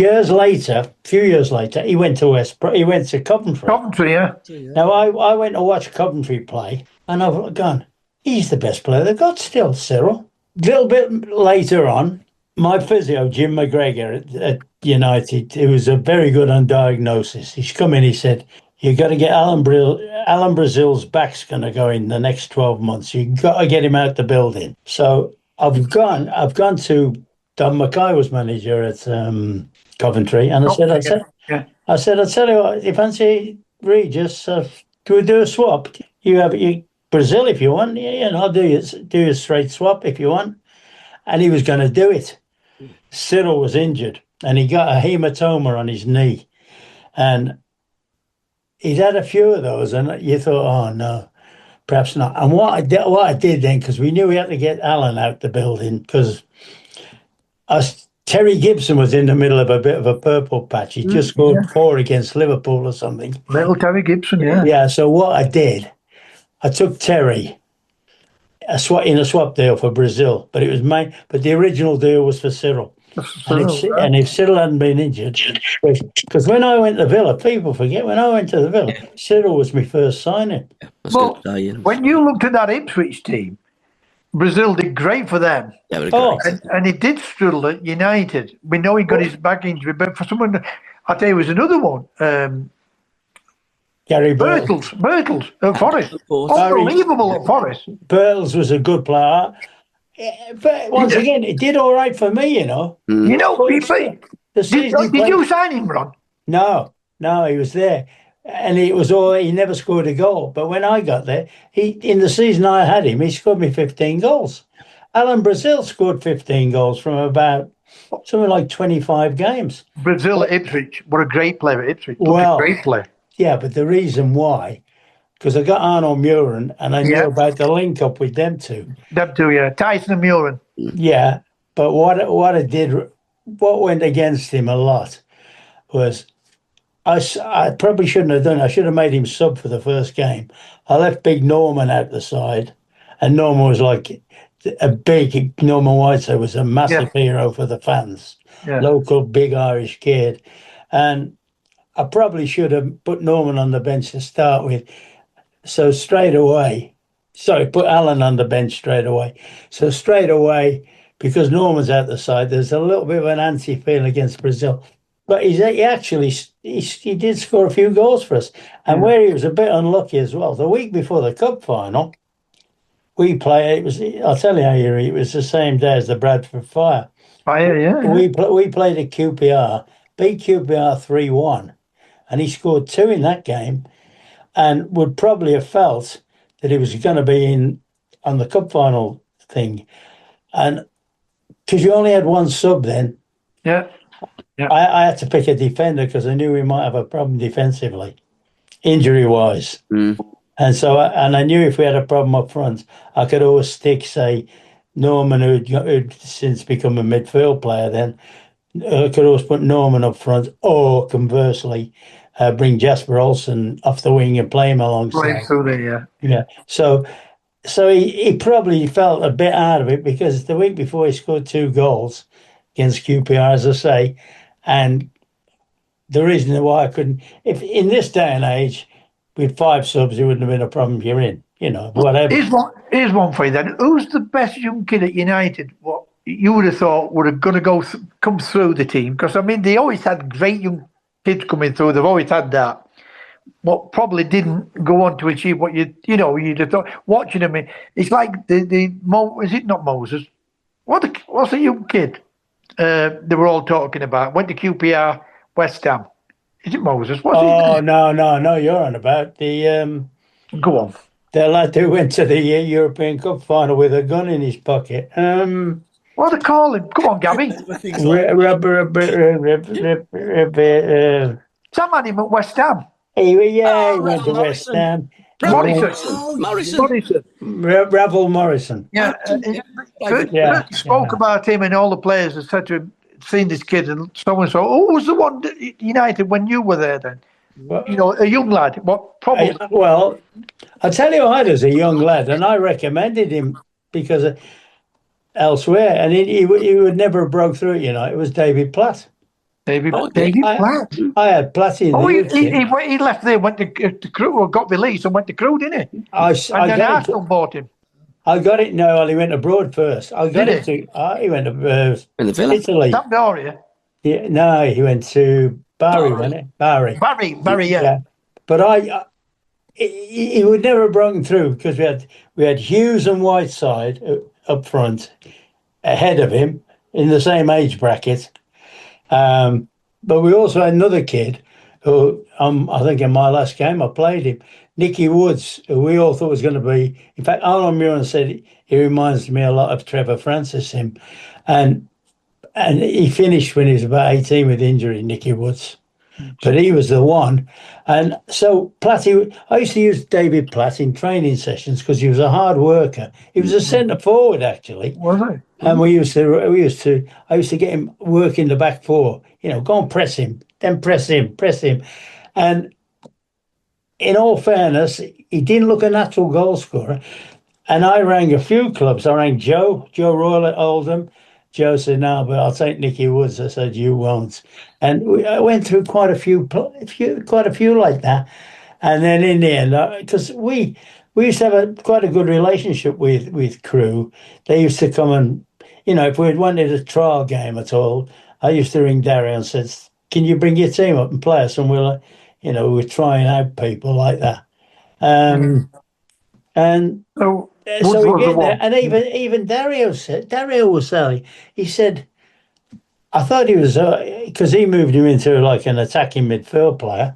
few years later, he went to Coventry. Coventry, yeah. Now, I went to watch Coventry play, and I've gone, he's the best player they've got still, Cyril. A little bit later on, my physio, Jim McGregor at United, he was a very good on diagnosis. He's come in, he said, you got to get Alan Brazil's back's going to go in the next 12 months. You got to get him out the building. So I've gone to Don Mackay was manager at Coventry, and I said, I tell you what, if you fancy Regis, do we do a swap? You have Brazil if you want, and I'll do a straight swap if you want. And he was going to do it. Cyril was injured, and he got a hematoma on his knee, and he'd had a few of those, and you thought, oh no, perhaps not. And what I did then, because we knew we had to get Alan out the building, because Terry Gibson was in the middle of a bit of a purple patch. He just scored 4 against Liverpool or something. Little Terry Gibson, Yeah, so what I did, I took Terry in a swap deal for Brazil, but but the original deal was for Cyril. And if Cyril hadn't been injured, because when I went to Villa, people forget, when I went to the Villa, Cyril was my first signing. Well, when you looked at that Ipswich team, Brazil did great for them. And he did struggle at United. We know he got his back injury, but for someone, I'll tell you, was another one. Gary Birtles at Forest. Unbelievable at Forest. Birtles was a good player. But once again, it did all right for me, you know. You know, did you sign him, Ron? No, he was there. And he never scored a goal. But when I got there, in the season I had him, he scored me 15 goals. Alan Brazil scored 15 goals from about something like 25 games. Brazil at Ipswich, what a great player at Ipswich. Well, a great player. Yeah, but the reason why, because I got Arnold Muren and I knew about the link up with them two. Them two, yeah. Tyson and Muren. Yeah, but what went against him a lot was I probably shouldn't have done it. I should have made him sub for the first game. I left Big Norman out the side, and Norman was like Norman Whiteside was a massive hero for the fans. Yeah. Local big Irish kid. And I probably should have put Norman on the bench to start with. So put Alan on the bench straight away. So straight away, because Norman's out the side, there's a little bit of an anti-feel against Brazil. But he did score a few goals for us. And where he was a bit unlucky as well, the week before the cup final, I'll tell you how it was the same day as the Bradford Fire. Fire, yeah. We played at QPR, beat QPR 3-1. And he scored 2 in that game, and would probably have felt that he was going to be on the cup final thing. And because you only had one sub then, I had to pick a defender because I knew we might have a problem defensively, injury-wise. And so, I knew if we had a problem up front, I could always stick, say, Norman, who'd since become a midfield player then, I could always put Norman up front, or conversely, bring Jasper Olsen off the wing and play him alongside. Play him through there, yeah. So he probably felt a bit out of it because the week before he scored 2 goals against QPR, as I say, and the reason why I couldn't, if in this day and age, with 5 subs, it wouldn't have been a problem if you're in, whatever. Here's one for you then. Who's the best young kid at United? What you would have thought would have going to come through the team? Because, I mean, they always had great young kids coming through. They've always had that. What probably didn't go on to achieve what you'd have thought. Watching them, it's like is it not Moses? What's a young kid they were all talking about? Went to QPR, West Ham. Is it Moses? No, you're on about the... Go on. The lad who went to the European Cup final with a gun in his pocket. What do they call him? Come on, Gabby. Some had him at West Ham. He went to West Ham. Morrison. Ravel Morrison. Yeah. Spoke about him and all the players, etc. Seen this kid and someone said, "Oh, who was the one at United when you were there then?" A young lad. Well, I'll tell you what, as a young lad, and I recommended him because elsewhere, and he would never have broke through it. It was David Platt. David Platt. I had Platt in. He left there, went to Crewe, or got released and went to Crewe, didn't he? Then Arsenal bought him. I got it. No, well, he went abroad first. I got it. He went to Italy. Sampdoria. Yeah, no, he went to Barry, wasn't it? Barry, yeah. But he would never have broken through because we had Hughes and Whiteside up front, ahead of him, in the same age bracket. But we also had another kid who, I think in my last game, I played him, Nicky Woods, who we all thought was going to be. In fact, Alan Muren said he reminds me a lot of Trevor Francis, him. And he finished when he was about 18 with injury, Nicky Woods. But he was the one. And so Platty, I used to use David Platt in training sessions because he was a hard worker. He was a centre forward, actually. Was he? And I used to get him working the back four, go and press him, then press him. And in all fairness, he didn't look a natural goal scorer. And I rang a few clubs. I rang Joe Royal at Oldham. Joe said, no, but I'll take Nicky Woods. I said, you won't. And I went through quite a few like that. And then in the end, because we used to have quite a good relationship with Crewe. They used to come and, if we had wanted a trial game at all, I used to ring Dario and said, can you bring your team up and play us? And we're trying out people like that. And so we get there, and even Dario was saying, he said, I thought he was, because he moved him into like an attacking midfield player.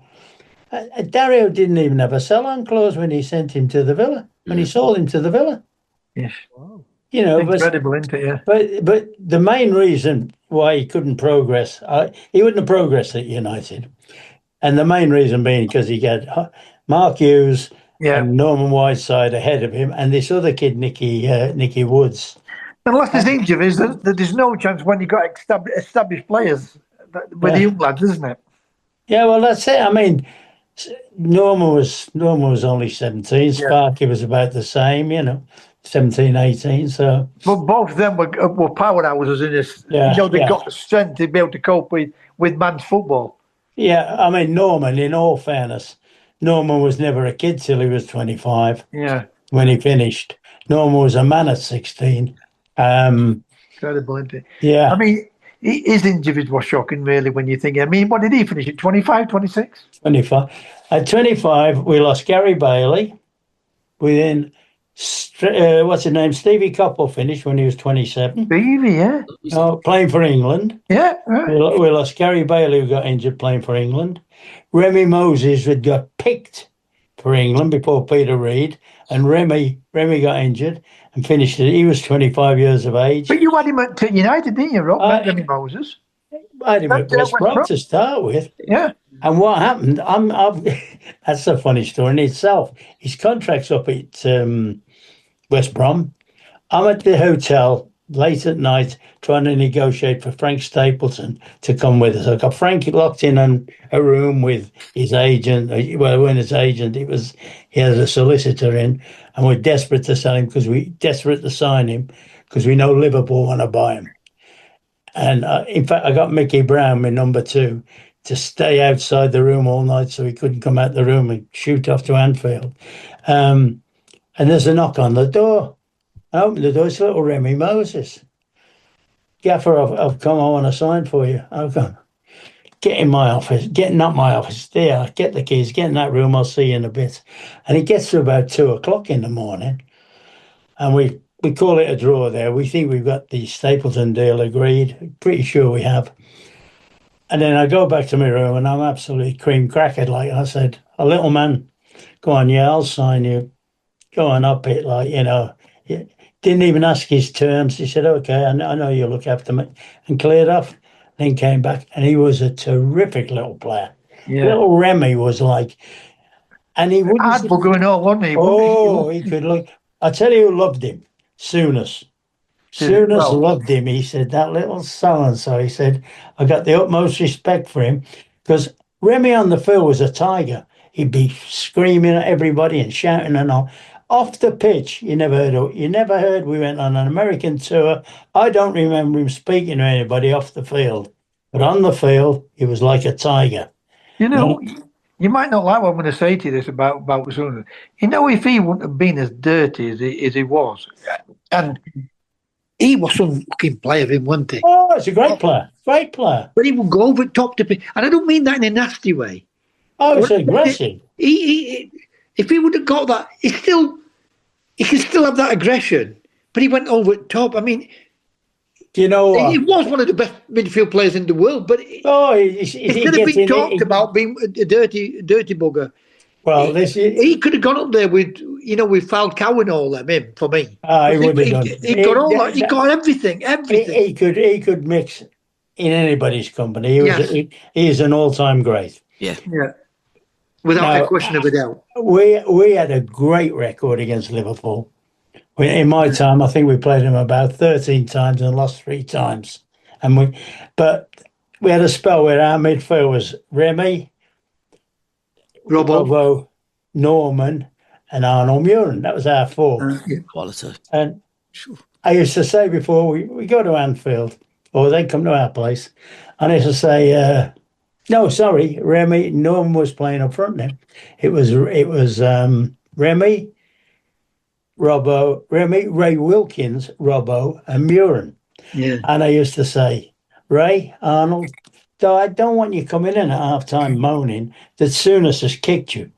Dario didn't even have a sell-on clause when he sent him to the Villa, when he sold him to the Villa. Yes. Wow. Incredible, isn't it? Yeah. But the main reason why he couldn't progress, he wouldn't have progressed at United. And the main reason being because he got Mark Hughes and Norman Whiteside ahead of him, and this other kid, Nicky Woods. Unless there's injuries, there's no chance when you got established players with the young lads, isn't it? Yeah, well, that's it. I mean, Norman was only 17. Sparky was about the same, 17, 18. So, but both of them were powerhouses in this. They got the strength to be able to cope with man's football. Yeah, I mean, Norman, in all fairness, Norman was never a kid till he was 25. Yeah. When he finished. Norman was a man at 16. Incredible, isn't it? Yeah. I mean, his injuries were shocking, really, when you think. I mean, what did he finish at, 25, 26? 25. At 25, we lost Gary Bailey. Within, what's his name? Stevie Coppell finished when he was 27. Stevie, yeah. Playing for England. Yeah. Right. We lost Gary Bailey, who got injured playing for England. Remy Moses had got picked for England before Peter Reid, and Remy got injured and finished it. He was 25 years of age. But you had him at United, didn't you, Rob? Remy Moses. I had him at West Brom to start with. Yeah. And what happened? That's a funny story in itself. His contract's up at West Brom. I'm at the hotel late at night trying to negotiate for Frank Stapleton to come with us. I got Frank locked in a room with his agent. Well, when his agent, he had a solicitor in, and we're desperate to sell him desperate to sign him because we know Liverpool want to buy him. And in fact, I got Mickey Browne, my number 2, to stay outside the room all night so he couldn't come out the room and shoot off to Anfield. And there's a knock on the door. I opened the door, it's little Remy Moses. Gaffer, I've come, I want to sign for you. I've gone, get in my office, not my office, there, get the keys, get in that room, I'll see you in a bit. And it gets to about 2:00 in the morning, and we call it a draw there. We think we've got the Stapleton deal agreed, pretty sure we have. And then I go back to my room, and I'm absolutely cream-crackered, like I said, a little man, go on, yeah, I'll sign you. Go on up it, Didn't even ask his terms. He said, okay, I know you look after me, and cleared off. Then came back, and he was a terrific little player. Yeah. Little Remy was like, and he wouldn't. Hard going on, wasn't he? He could look. I tell you who loved him, Souness. Souness loved him. He said, that little so-and-so, he said, I got the utmost respect for him because Remy on the field was a tiger. He'd be screaming at everybody and shouting and all. Off the pitch, you never heard. We went on an American tour. I don't remember him speaking to anybody off the field, but on the field, he was like a tiger. You might not like what I'm going to say to you this about Souness. If he wouldn't have been as dirty as he was, and he was some fucking player, him, wasn't he? Oh, it's a great player. Great player. But he would go over top to pitch, and I don't mean that in a nasty way. Oh, it's aggressive. If he would have got that, he could still have that aggression. But he went over at top. I mean, Do you know what? He was one of the best midfield players in the world, but instead of being talked about being a dirty bugger, well, he could have gone up there with Falcao and all them. Him for me, he would have done. He got everything. He could mix in anybody's company. He is an all-time great. Yeah. Without a question of a doubt. We had a great record against Liverpool. In my time, I think we played them about 13 times and lost 3 times. But we had a spell where our midfield was Remy, Robbo, Norman, and Arnold Muren. That was our 4. Quality. And I used to say before we go to Anfield, or they come to our place, and I used to say, no, sorry, Remy, Norman was playing up front then. It was Remy, Robbo, Ray Wilkins, Robbo, and Muren. Yeah. And I used to say, Ray, Arnold, I don't want you coming in at half-time moaning that Souness has kicked you.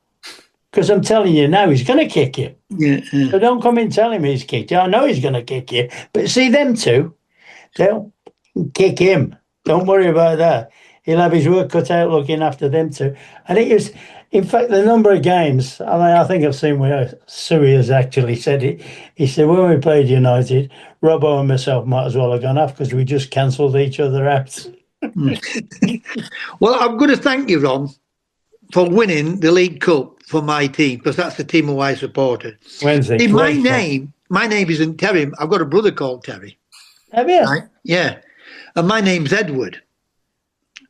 Because I'm telling you now, he's going to kick you. Yeah. So don't come in telling me he's kicked you. I know he's going to kick you. But see, them two, they'll kick him. Don't worry about that. He'll have his work cut out looking after them two. And it was, in fact, the number of games, I think I've seen where Suey has actually said it. He said, when we played United, Robbo and myself might as well have gone off because we just cancelled each other out. Well, I'm going to thank you, Ron, for winning the League Cup for my team, because that's the team who I supported. Wednesday. My name isn't Terry. I've got a brother called Terry. Have you? Right? Yeah. And my name's Edward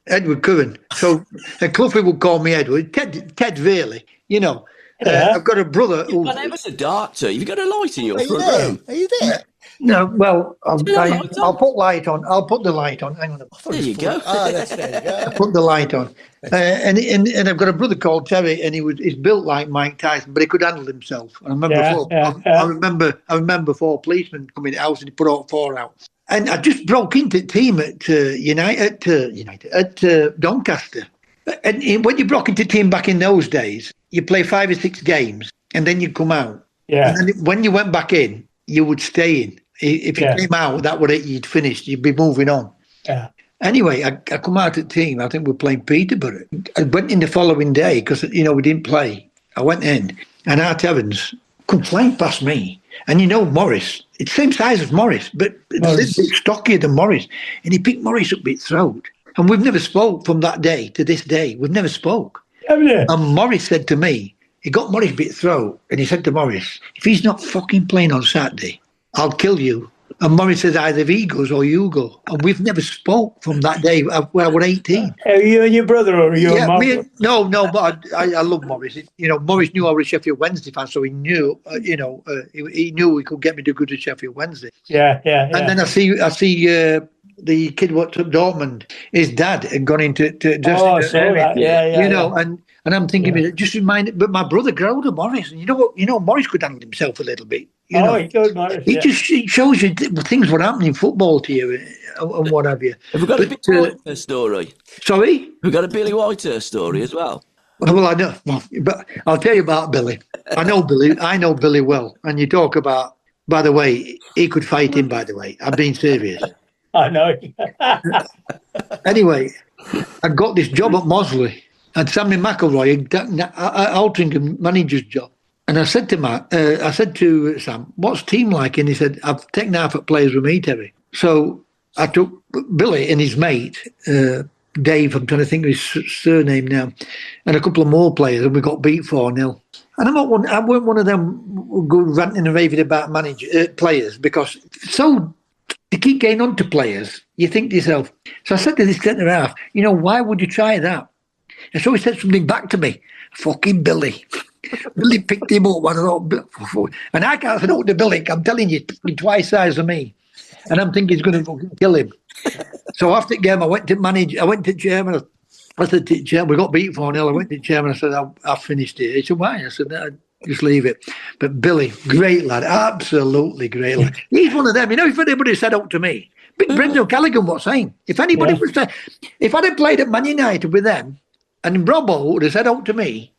Curran. So, and Cluffy would call me Edward. Ted really, I've got a brother. I never said dark too. You've got a light in your front room. Are you there? No, well, I'll put light on. I'll put the light on. Hang on. There you go. There you go. I'll put the light on. And I've got a brother called Terry, and he's built like Mike Tyson, but he could handle himself. I remember 4 policemen coming to the house, and he put all 4 out. And I just broke into the team at Doncaster. And when you broke into the team back in those days, you play 5 or 6 games, and then you come out. Yeah. And then when you went back in, you would stay in. If you came out, that would it. You'd finished. You'd be moving on. Yeah. Anyway, I come out of the team. I think we were playing Peterborough. I went in the following day because we didn't play. I went in, and Art Evans come flying past me. And Morris, it's the same size as Morris, but it's a little bit stockier than Morris. And he picked Morris up by his throat. And we've never spoke from that day to this day. We've never spoke. Haven't you? And Morris said to me, he got Morris by his throat, and he said to Morris, if he's not fucking playing on Saturday, I'll kill you. And Morris says either he goes or you go. And we've never spoke from that day when I was 18. Are you and your brother or your mum? No, but I love Morris. Morris knew I was a Sheffield Wednesday fan, so he knew, he knew he could get me to go to Sheffield Wednesday. Yeah. And then I see the kid what's at Dortmund, his dad had gone into and I'm thinking, just reminded, but my brother growed up Morris, and you know what? Morris could handle himself a little bit. He could, Morris. It shows you things were happening in football to you and what have you. Have we got a Billy Whitehurst story? Sorry? We've got a Billy Whitehurst story as well. Well, I know, but I'll tell you about Billy. I know Billy well. And you talk about, by the way, he could fight him, by the way. I'm being serious. I know. Anyway, I got this job at Mosley, and Sammy McElroy altering the manager's job. And I said to Sam, what's team like? And he said, I've taken half at players with me, Terry. So I took Billy and his mate, Dave, I'm trying to think of his surname now, and a couple of more players, and we got beat 4-0. And I weren't one of them who go ranting and raving about players, because to keep getting on to players, you think to yourself. So I said to this centre half, why would you try that? And so he said something back to me. Fucking Billy. Billy picked him up. And I can't say no to Billy. I'm telling you, he's twice the size of me. And I'm thinking he's going to fucking kill him. So after the game, I went to chairman. I said to chairman, we got beat 4-0. I went to chairman. I said, I've finished it. He said, why? I said, no, just leave it. But Billy, great lad, absolutely great lad. He's one of them. If anybody said out to me, Big Brendan Callaghan was saying, if anybody was saying, if I'd have played at Man United with them, and Robbo would have said out to me,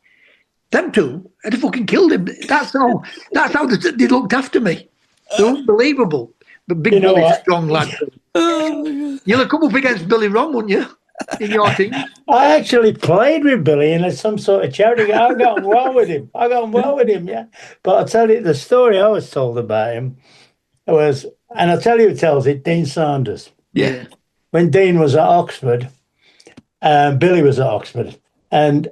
them two, I'd have fucking killed him. That's how they looked after me. They're unbelievable. But Big You know Billy's a what? strong lad. You'll have come up against Billy Ron, wouldn't you? In your team. I actually played with Billy in some sort of charity. I got on well with him. Yeah. But I'll tell you the story I was told about him was, and I'll tell you who tells it, Dean Sanders. Yeah. When Dean was at Oxford, Billy was at Oxford, and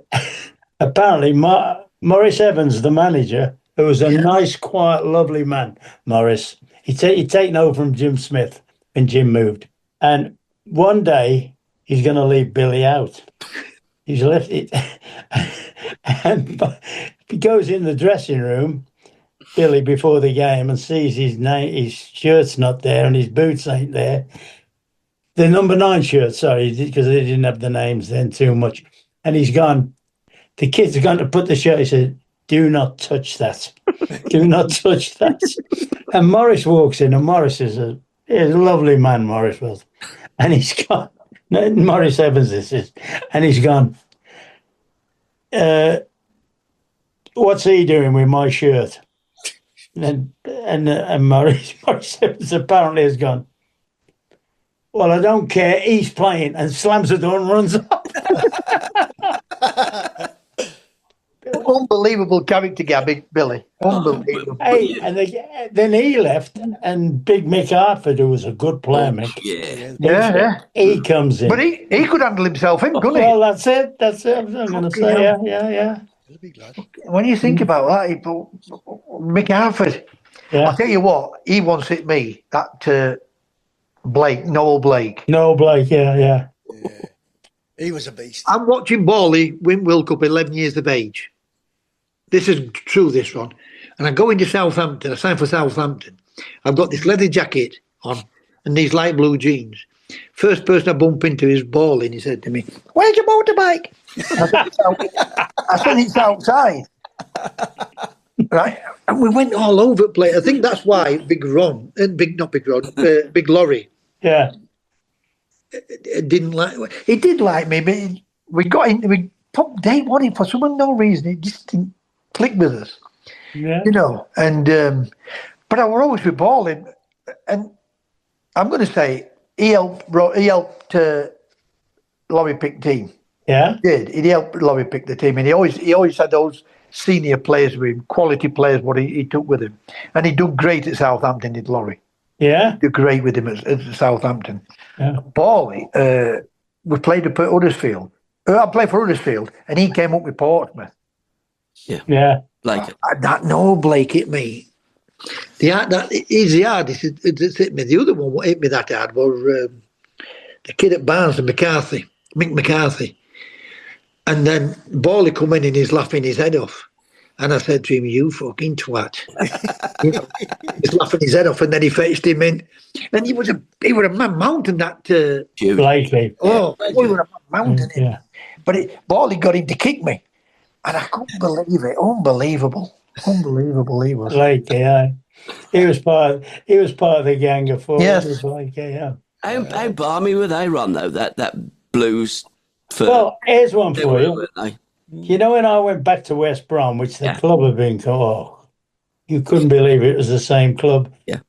apparently Maurice Evans, the manager, who was a nice, quiet, lovely man, Maurice, he'd taken over from Jim Smith when Jim moved. And one day, he's going to leave Billy out. He's left it. And he goes in the dressing room, Billy, before the game, and sees his shirt's not there and his boots ain't there. The number 9 shirt, sorry, because they didn't have the names then too much. And he's gone. The kids are going to put the shirt. He said, "Do not touch that. Do not touch that." And Morris walks in, and Morris is a lovely man, Morris was. And he's gone. Maurice Evans, this is, and he's gone. What's he doing with my shirt? And Maurice Evans apparently has gone. Well, I don't care. He's playing, and slams the door and runs off. Unbelievable character, Gabby, Billy. Unbelievable. Hey, and then he left, and Big Mick Hartford, who was a good player, Mick. Yeah. He comes in. But he could handle himself in, couldn't he? Well, that's it. I'm going to say, yeah. When you think about that, Mick Hartford, I'll tell you what, he once hit me, that Noel Blake. Yeah. He was a beast. I'm watching Bally win World Cup 11 years of age. This is true, this one. And I go into Southampton. I sign for Southampton. I've got this leather jacket on and these light blue jeans. First person I bump into is Bally, and he said to me, "Where's your motorbike?" I said, "It's outside." Right? And we went all over the place. I think that's why Big Laurie. Yeah. Didn't like. He did like me, but we got in. We put day one in for some unknown reason. It just didn't click with us. Yeah. You know. And but I were always with balling, and I'm going to say he helped Laurie pick team. Yeah. He did. He helped Laurie pick the team, and he always had those senior players with him, quality players. What he took with him, and he did great at Southampton. Did Laurie? Yeah. Did great with him at Southampton. Yeah. Bally, we played up at Huddersfield. I played for Huddersfield, and he came up with Portsmouth. Yeah. Like that Noel Blake hit me. He's the hardest. It's hit me. The other one what hit me that hard was the kid at Barnes, Mick McCarthy. And then Bally come in and he's laughing his head off. And I said to him, "You fucking twat." You know, he's laughing his head off, and then he fetched him in. And he was a man mountain that Blakely. Oh, he was a man mountain. Yeah. But Bally got him to kick me. And I couldn't believe it. Unbelievable he was. Blakely, yeah. He was part of the gang of four. Yes. Yeah. how balmy were they, Ron, though? That blues firm. Well, here's one They for were, you. weren't they? You know, when I went back to West Brom, which the club had been called, you couldn't believe it was the same club. Yeah.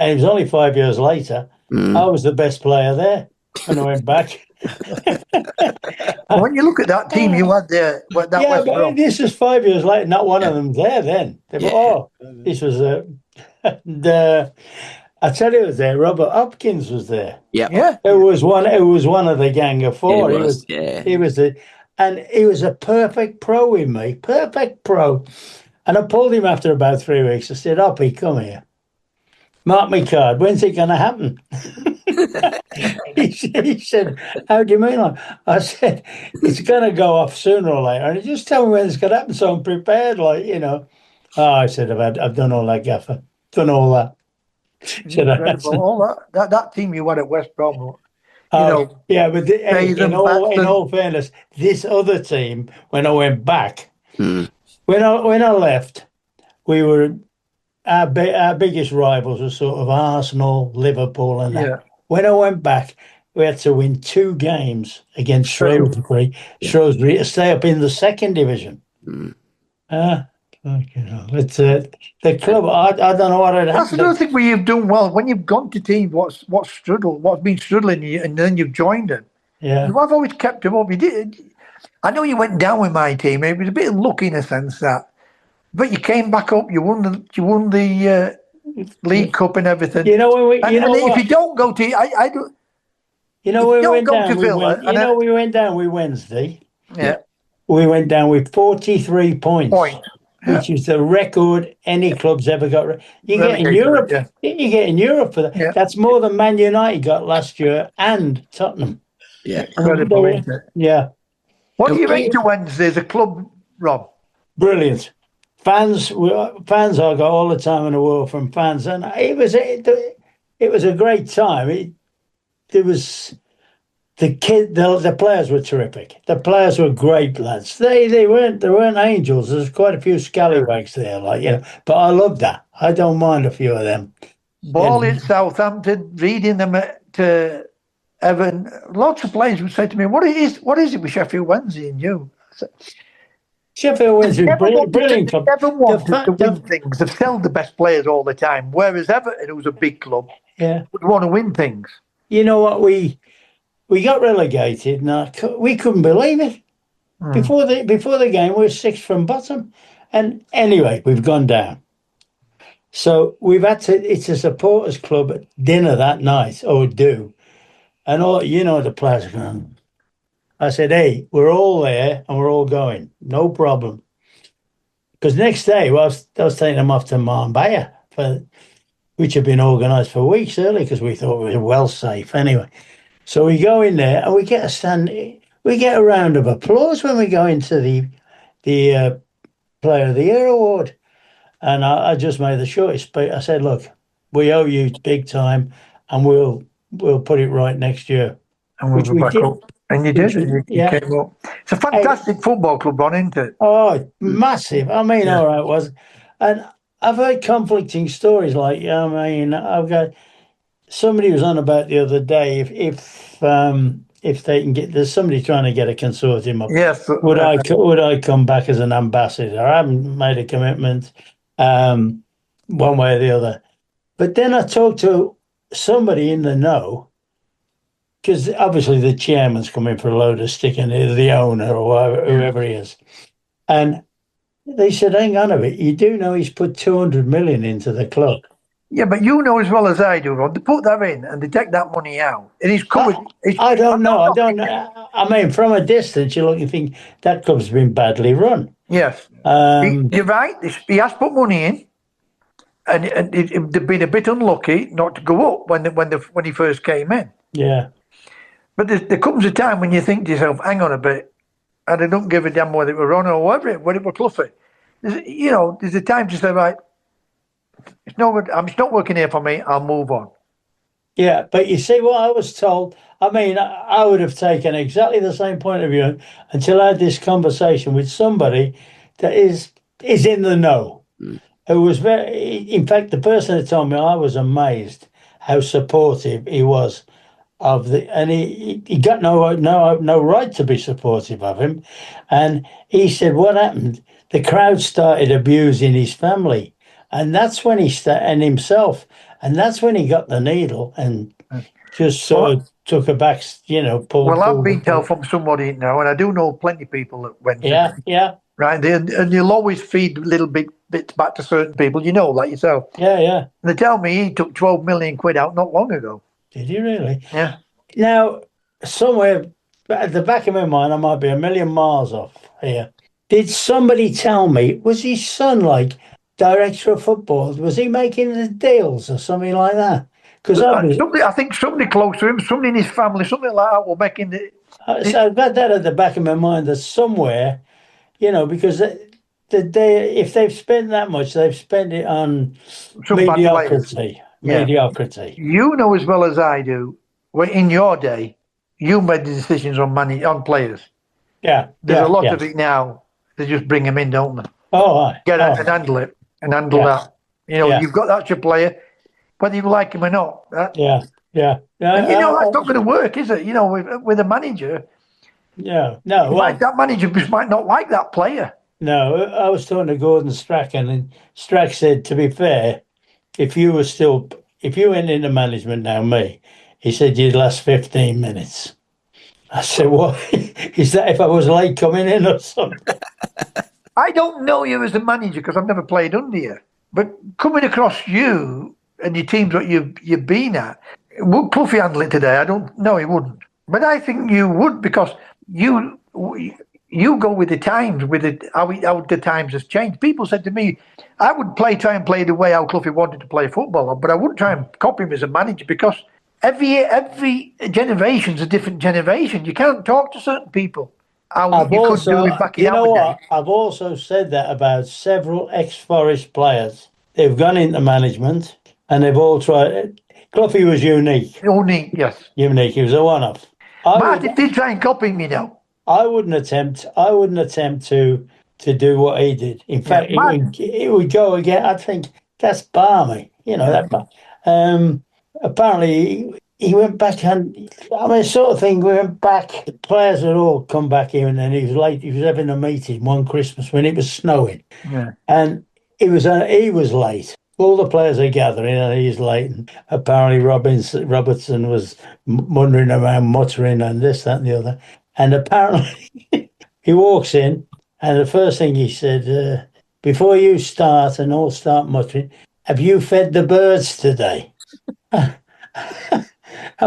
And it was only 5 years later. I was the best player there when I went back. When you look at that team you had there, West Brom. This was 5 years later. Not one of them there then. They were, this was I tell you, it was there. Robert Hopkins was there. Yeah. It was one of the gang of four. He was he was a perfect pro with me. Perfect pro. And I pulled him after about 3 weeks. I said, "Hoppy, come here. Mark me card. When's it going to happen?" he said, "How do you mean?" I said, "It's going to go off sooner or later. And just tell me when it's going to happen so I'm prepared, Oh, I said, I've done all that, Gaffer. Done all that. All that team you had at West Brom, but in all fairness, this other team, when I went back, when I left, we were our biggest rivals were sort of Arsenal, Liverpool, and that. Yeah. When I went back, we had to win 2 games against Shrewsbury to stay up in the second division. Okay, it's the club. I don't know what had That's happened. another thing where you've done well when you've gone to teams. What's been struggling you, and then you've joined them. Yeah, I've always kept them up. You did. I know you went down with my team. It was a bit of luck in a sense that, but you came back up. You won the League Cup and everything. you know when we, you know and if what, you don't go to, I don't. you know If when you we don't went go down, to we Villa, went. You know we went down with Wednesday. yeah, We went down with 43 points, Yeah. which is the record any club's ever got. You get in Relegated, Europe. yeah. You get in Europe for that. Yeah. That's more than Man United got last year and Tottenham. Yeah. Incredible, isn't it? Yeah. What do you rate to Wednesday as a club, Rob? Brilliant. Fans I got all the time in the world from fans, and it was a great time. There was the players were terrific. The players were great lads. They weren't angels. There's quite a few scallywags there, but I love that. I don't mind a few of them. Ball at Southampton, reading them to Evan. Lots of players would say to me, "What is it with Sheffield Wednesday and you?" Sheffield Wednesday, brilliant. They never wanted to win things. They've sold the best players all the time. Whereas Everton, who's a big club, would want to win things. You know what? We got relegated. And we couldn't believe it. Before the game, we were sixth from bottom, and anyway, we've gone down. So we've had to. It's a supporters club at dinner that night, or do, and all the players are going. I said, "Hey, we're all there and we're all going, no problem." Because next day, I was taking them off to Marbella, which had been organised for weeks early, because we thought we were well safe anyway. So we go in there and we get a round of applause when we go into the Player of the Year award. And I just made the shortest speech. I said, "Look, we owe you big time, and we'll put it right next year." And we'll go back up. And you did. You came up. It's a fantastic football club, Ron, isn't it? Oh, massive. I mean, all right, it was. And I've heard conflicting stories. I've got somebody was on about the other day if they can get, there's somebody trying to get a consortium up. Yes. Would I come back as an ambassador? I haven't made a commitment one way or the other. But then I talked to somebody in the know, because obviously the chairman's coming for a load of sticking, the owner or whoever he is. And they said, hang on a bit, you do know he's put 200 million into the club. Yeah, but you know as well as I do, Ron, they put that in and they take that money out. And he's covered. I don't know. I mean, from a distance, you look and think that club's been badly run. Yes. You're right. He has put money in. And they've been a bit unlucky not to go up when he first came in. Yeah. But there comes a time when you think to yourself, hang on a bit, and I don't give a damn whether it were Ron or whether it were Cloughie. There's a time to say, right, it's not working here for me, I'll move on. Yeah, but you see what I was told? I mean, I would have taken exactly the same point of view until I had this conversation with somebody that is in the know. Who was in fact, the person that told me, I was amazed how supportive he was and he got no right to be supportive of him. And he said, what happened? The crowd started abusing his family. And that's when and himself. And that's when he got the needle and just sort of took a back, pulled. Well, I've been told from somebody now, and I do know plenty of people that went. Yeah. Right, and you'll always feed little bits back to certain people, like yourself. Yeah. And they tell me he took 12 million quid out not long ago. Did he really? Yeah. Now, somewhere at the back of my mind, I might be a million miles off here. Did somebody tell me, was his son director of football? Was he making the deals or something like that? Because I think somebody close to him, somebody in his family, something like that, were making the. So I've got that at the back of my mind that somewhere, because if they've spent that much, they've spent it on mediocrity. Mediocrity. You know as well as I do, when in your day, you made the decisions on money on players. Yeah. There's a lot of it now. They just bring them in, don't they? Oh, right. Get out and handle it and handle that. You've got that's your player, whether you like him or not. Yeah. And that's not going to work, is it? With a manager. Yeah. No. That manager just might not like that player. No, I was talking to Gordon Strachan, and Strack said, to be fair, if you went into management now, me, he said you'd last 15 minutes. I said, what? Is that if I was late coming in or something? I don't know you as a manager because I've never played under you. But coming across you and your teams that you've been at, would Cloughie handle it today? I don't know, he wouldn't. But I think you would because you go with the times, with it, how the times has changed. People said to me, I would try and play the way how Cloughie wanted to play football, but I wouldn't try and copy him as a manager because every generation's a different generation. You can't talk to certain people how you could do it back in our day. What? I've also said that about several ex-Forest players. They've gone into management and they've all tried. Cloughie was unique. Unique, yes. Unique. He was a one-off. Martin did try and copy me now. I wouldn't attempt to do what he did. In fact, it would go again. I think that's balmy. Apparently he went back and sort of thing. We went back. The players had all come back in, and he was late. He was having a meeting one Christmas when it was snowing, and he was late. All the players are gathering, and he's late. And apparently, Robertson was wandering around, muttering, and this, that, and the other. And apparently, he walks in, and the first thing he said, before you start and all start muttering, have you fed the birds today? I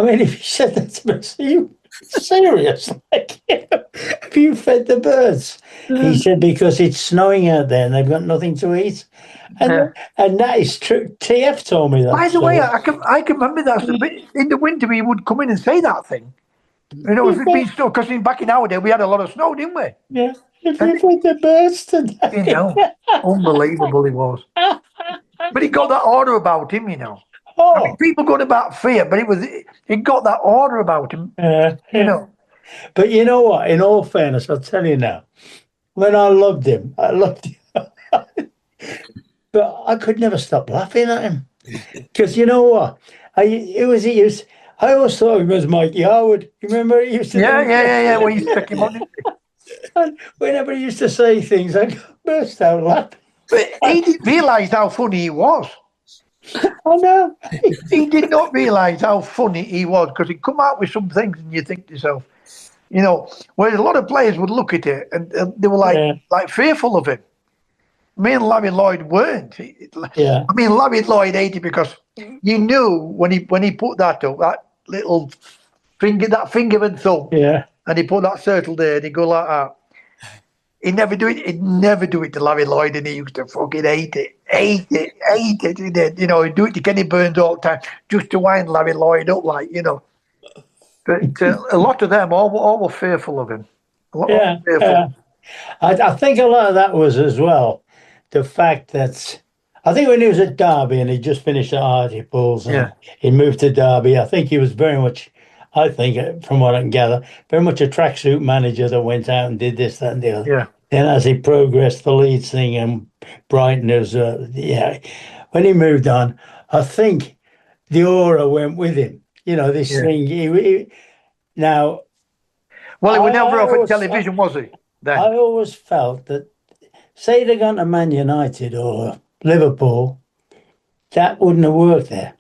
mean, if you said that to me, are you serious? Like, have you fed the birds? He said, because it's snowing out there and they've got nothing to eat. And that is true. TF told me that. By the way, I can remember that. In the winter, he would come in and say that thing. If it'd been snow, because back in our day, we had a lot of snow, didn't we? Yeah. If you fed the birds today. Unbelievable he was. But he got that order about him, Oh. I mean, people going about fear, but he got that order about him, But you know what? In all fairness, I'll tell you now, when I loved him. But I could never stop laughing at him. Because you know what? I always thought he was Mikey Howard. You remember he used to Yeah. Well, you stuck him on it. And whenever he used to say things, I burst out laughing. But he didn't realise how funny he was. I know. He did not realise how funny he was because he'd come out with some things and you think to yourself, whereas a lot of players would look at it and they were like fearful of him. Me and Larry Lloyd weren't. Yeah. I mean, Larry Lloyd hated because you knew when he put that up, that little finger, that finger and thumb, and he put that circle there and he'd go like that. He'd never do it to Larry Lloyd, and he used to fucking hate it. He did. He'd do it to Kenny Burns all the time just to wind Larry Lloyd up, But a lot of them all were fearful of him. I think a lot of that was as well the fact that I think when he was at Derby and he just finished at Hartlepool and he moved to Derby, I think he was very much, from what I can gather, very much a tracksuit manager that went out and did this, that, and the other. Yeah. Then as he progressed, the Leeds thing and Brighton was, when he moved on, I think the aura went with him. This thing. Now, well, he was never off on television, was he? Then? I always felt that, say they'd gone to Man United or Liverpool, that wouldn't have worked there.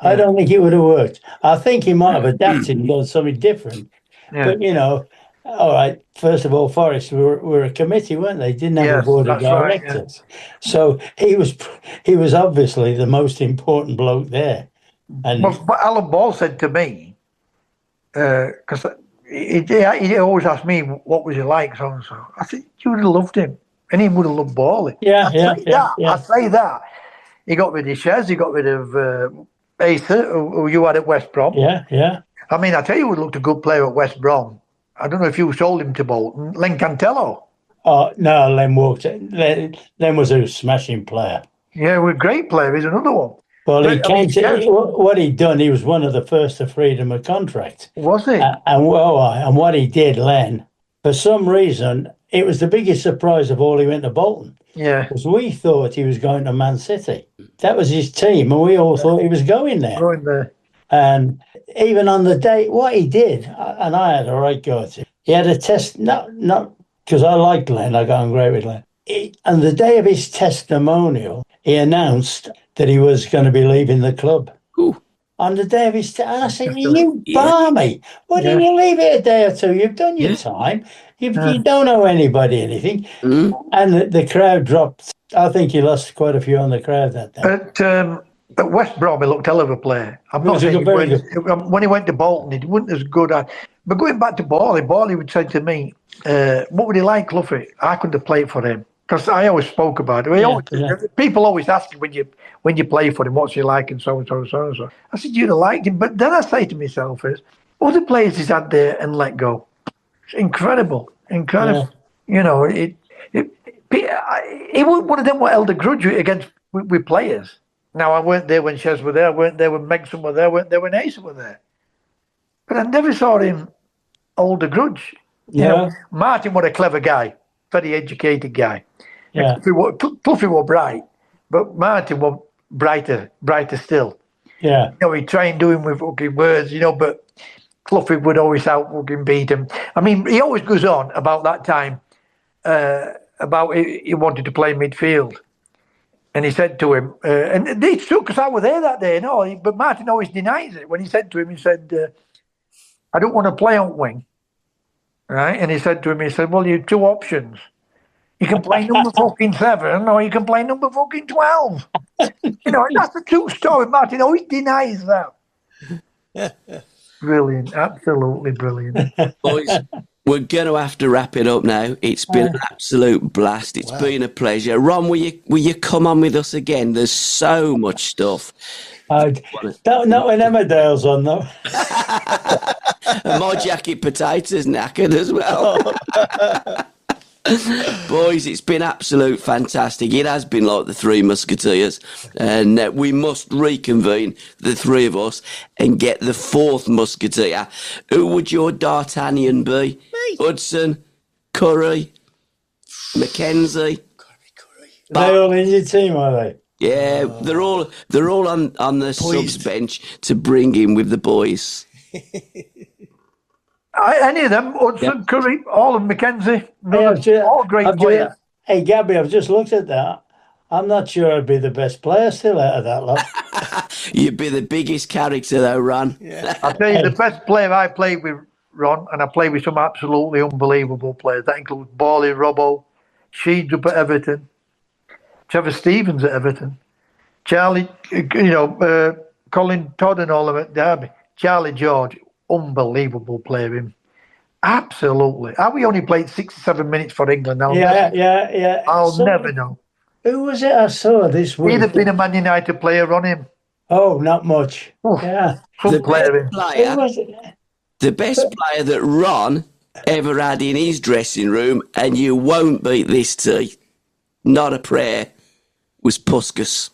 Yeah. I don't think it would have worked. I think he might have adapted and done something different. Yeah. But, all right, first of all, Forest were a committee, weren't they? Didn't have a board of directors. Right, So he was obviously the most important bloke there. And but Alan Ball said to me, because he always asked me, what was he like, so and so. I said, you would have loved him. And he would have loved Bally. I say that. He got rid of Shez, he got rid of Aether, who you had at West Brom. Yeah. I mean, I tell you, he looked a good player at West Brom. I don't know if you sold him to Bolton. Len Cantello. Oh, no, Len walked. Len was a smashing player. Yeah, he was a great player. He's another one. Well, what he'd done, he was one of the first to freedom of contract. Was he? And what he did, Len, for some reason, it was the biggest surprise of all. He went to Bolton. Yeah. Because we thought he was going to Man City. That was his team, and we all thought he was going there. Going there. And even on the day, what he did, and I had a right go at it, he had a test, not because I liked Len. I got on great with Len. And the day of his testimonial, he announced that he was going to be leaving the club. Ooh. On the day of his I said, you barmy, why didn't you leave it a day or two? You've done your time. You don't owe anybody anything. And the crowd dropped. I think he lost quite a few on the crowd that day. At West Brom, he looked hell of a player. I'm not saying when he went to Bolton, he wasn't as good at. But going back to Borley would say to me, what would he like, Cluffy? I couldn't have played for him. Because I always spoke about it. People always ask you when you play for him, what's he like, and so and so and so and so. I said, you'd have liked him. But then I say to myself, other players he's had there and let go. It's incredible. Yeah. You know, he wasn't one of them what held a grudge against with players. Now, I weren't there when Shez were there. I weren't there when Megson were there. I weren't there when Asa were there. But I never saw him hold a grudge. You know, Martin was a clever guy, very educated guy. Yeah. Cluffy was bright, but Martin was brighter still. Yeah. You know, he trained doing with fucking words, you know, but Cluffy would always out fucking beat him. I mean, he always goes on about that time, about he wanted to play midfield. And he said to him, and it's true because I was there that day, but Martin always denies it. When he said to him, I don't want to play on wing. Right? And he said to him, well, you have two options. You can play number fucking 7 or you can play number fucking 12. You know, that's the true story. Martin always denies that. Brilliant. Absolutely brilliant. Boys, we're going to have to wrap it up now. It's been an absolute blast. It's been a pleasure. Ron, will you come on with us again? There's so much stuff. Not when Emmerdale's on, though. And my jacket potatoes knackered as well. Boys, it's been absolute fantastic. It has been like the Three Musketeers, and we must reconvene, the three of us, and get the fourth Musketeer. Who would your D'Artagnan be? Me. Hudson, Curry, Mackenzie. Curry. Are they all in your team, are they? Yeah, they're all on the subs bench to bring in with the boys. Any of them, Hudson, Curry, all of Mackenzie, all great players. Hey, Gabby, I've just looked at that. I'm not sure I'd be the best player still out of that lot. You'd be the biggest character, though, Ron. Yeah. I'll tell you, the best player I played with, Ron, and I played with some absolutely unbelievable players. That includes Borley, Robbo, Sheeds up at Everton, Trevor Stevens at Everton, Charlie, Colin Todd and all of them at Derby, Charlie George. Unbelievable player, him. Absolutely. We only played 6 or 7 minutes for England now. Yeah. I'll never know. Who was it I saw this week? He'd have been a Man United player on him. Oh, not much. Oof. Yeah. The best player that Ron ever had in his dressing room, and you won't beat this tea, not a prayer, was Puskas.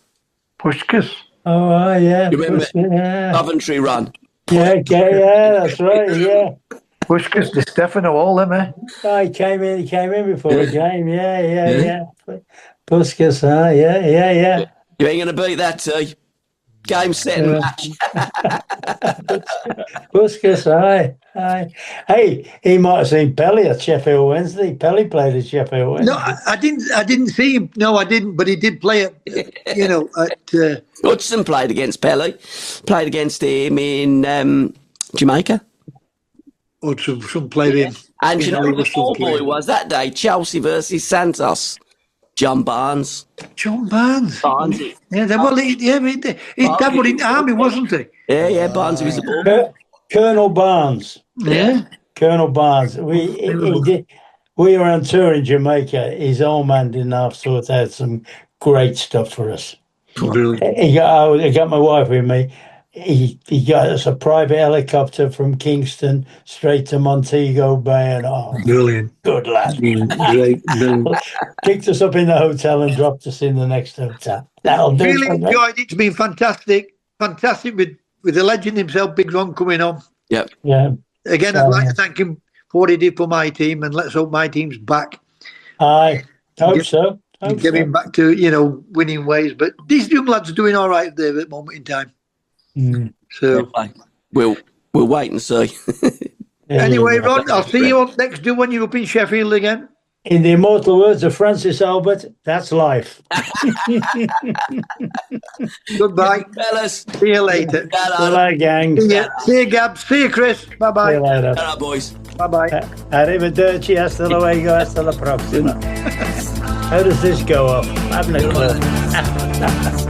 Puskas? Oh, yeah. You remember Coventry Ron? Yeah, that's right, yeah. Puskas, Di Stefano, all them, eh? Oh, he came in before the game, yeah. Puskas, yeah. You ain't going to beat that, T. Game, set and match. Puskas, aye. Hey, he might have seen Pelly at Sheffield Wednesday. Pelly played at Sheffield Wednesday. No, I didn't see him. No, I didn't, but he did play at Hudson played against Pelly. Played against him in Jamaica. Some played in. And you know who the ball boy was that day? Chelsea versus Santos. John Barnes. Barnes. Yeah, that was in the army, wasn't he? Yeah, Barnes was the ball boy. Colonel Barnes. Yeah. Colonel Barnes. We were on tour in Jamaica. His old man didn't half sort out some great stuff for us. Brilliant. He got my wife with me. He got us a private helicopter from Kingston straight to Montego Bay, and brilliant, good lad. Great, brilliant. Picked us up in the hotel and dropped us in the next hotel. Really enjoyed it. It's been fantastic with the legend himself, Big Ron, coming on. Yep. Yeah. Again, I'd like to thank him for what he did for my team, and let's hope my team's back. I hope so. Get him back to winning ways. But these young lads are doing all right there at the moment in time. Mm. So we'll wait and see. Anyway, Ron, I'll see you on next do when you're up in Sheffield again. In the immortal words of Francis Albert, that's life. Goodbye. Fellas. See you later. Hello, gang. See you, Gab. See you, Chris. Bye-bye. See you later. Hello, boys. Bye-bye. Arrivederci, hasta luego, hasta la próxima. How does this go off? I haven't a clue.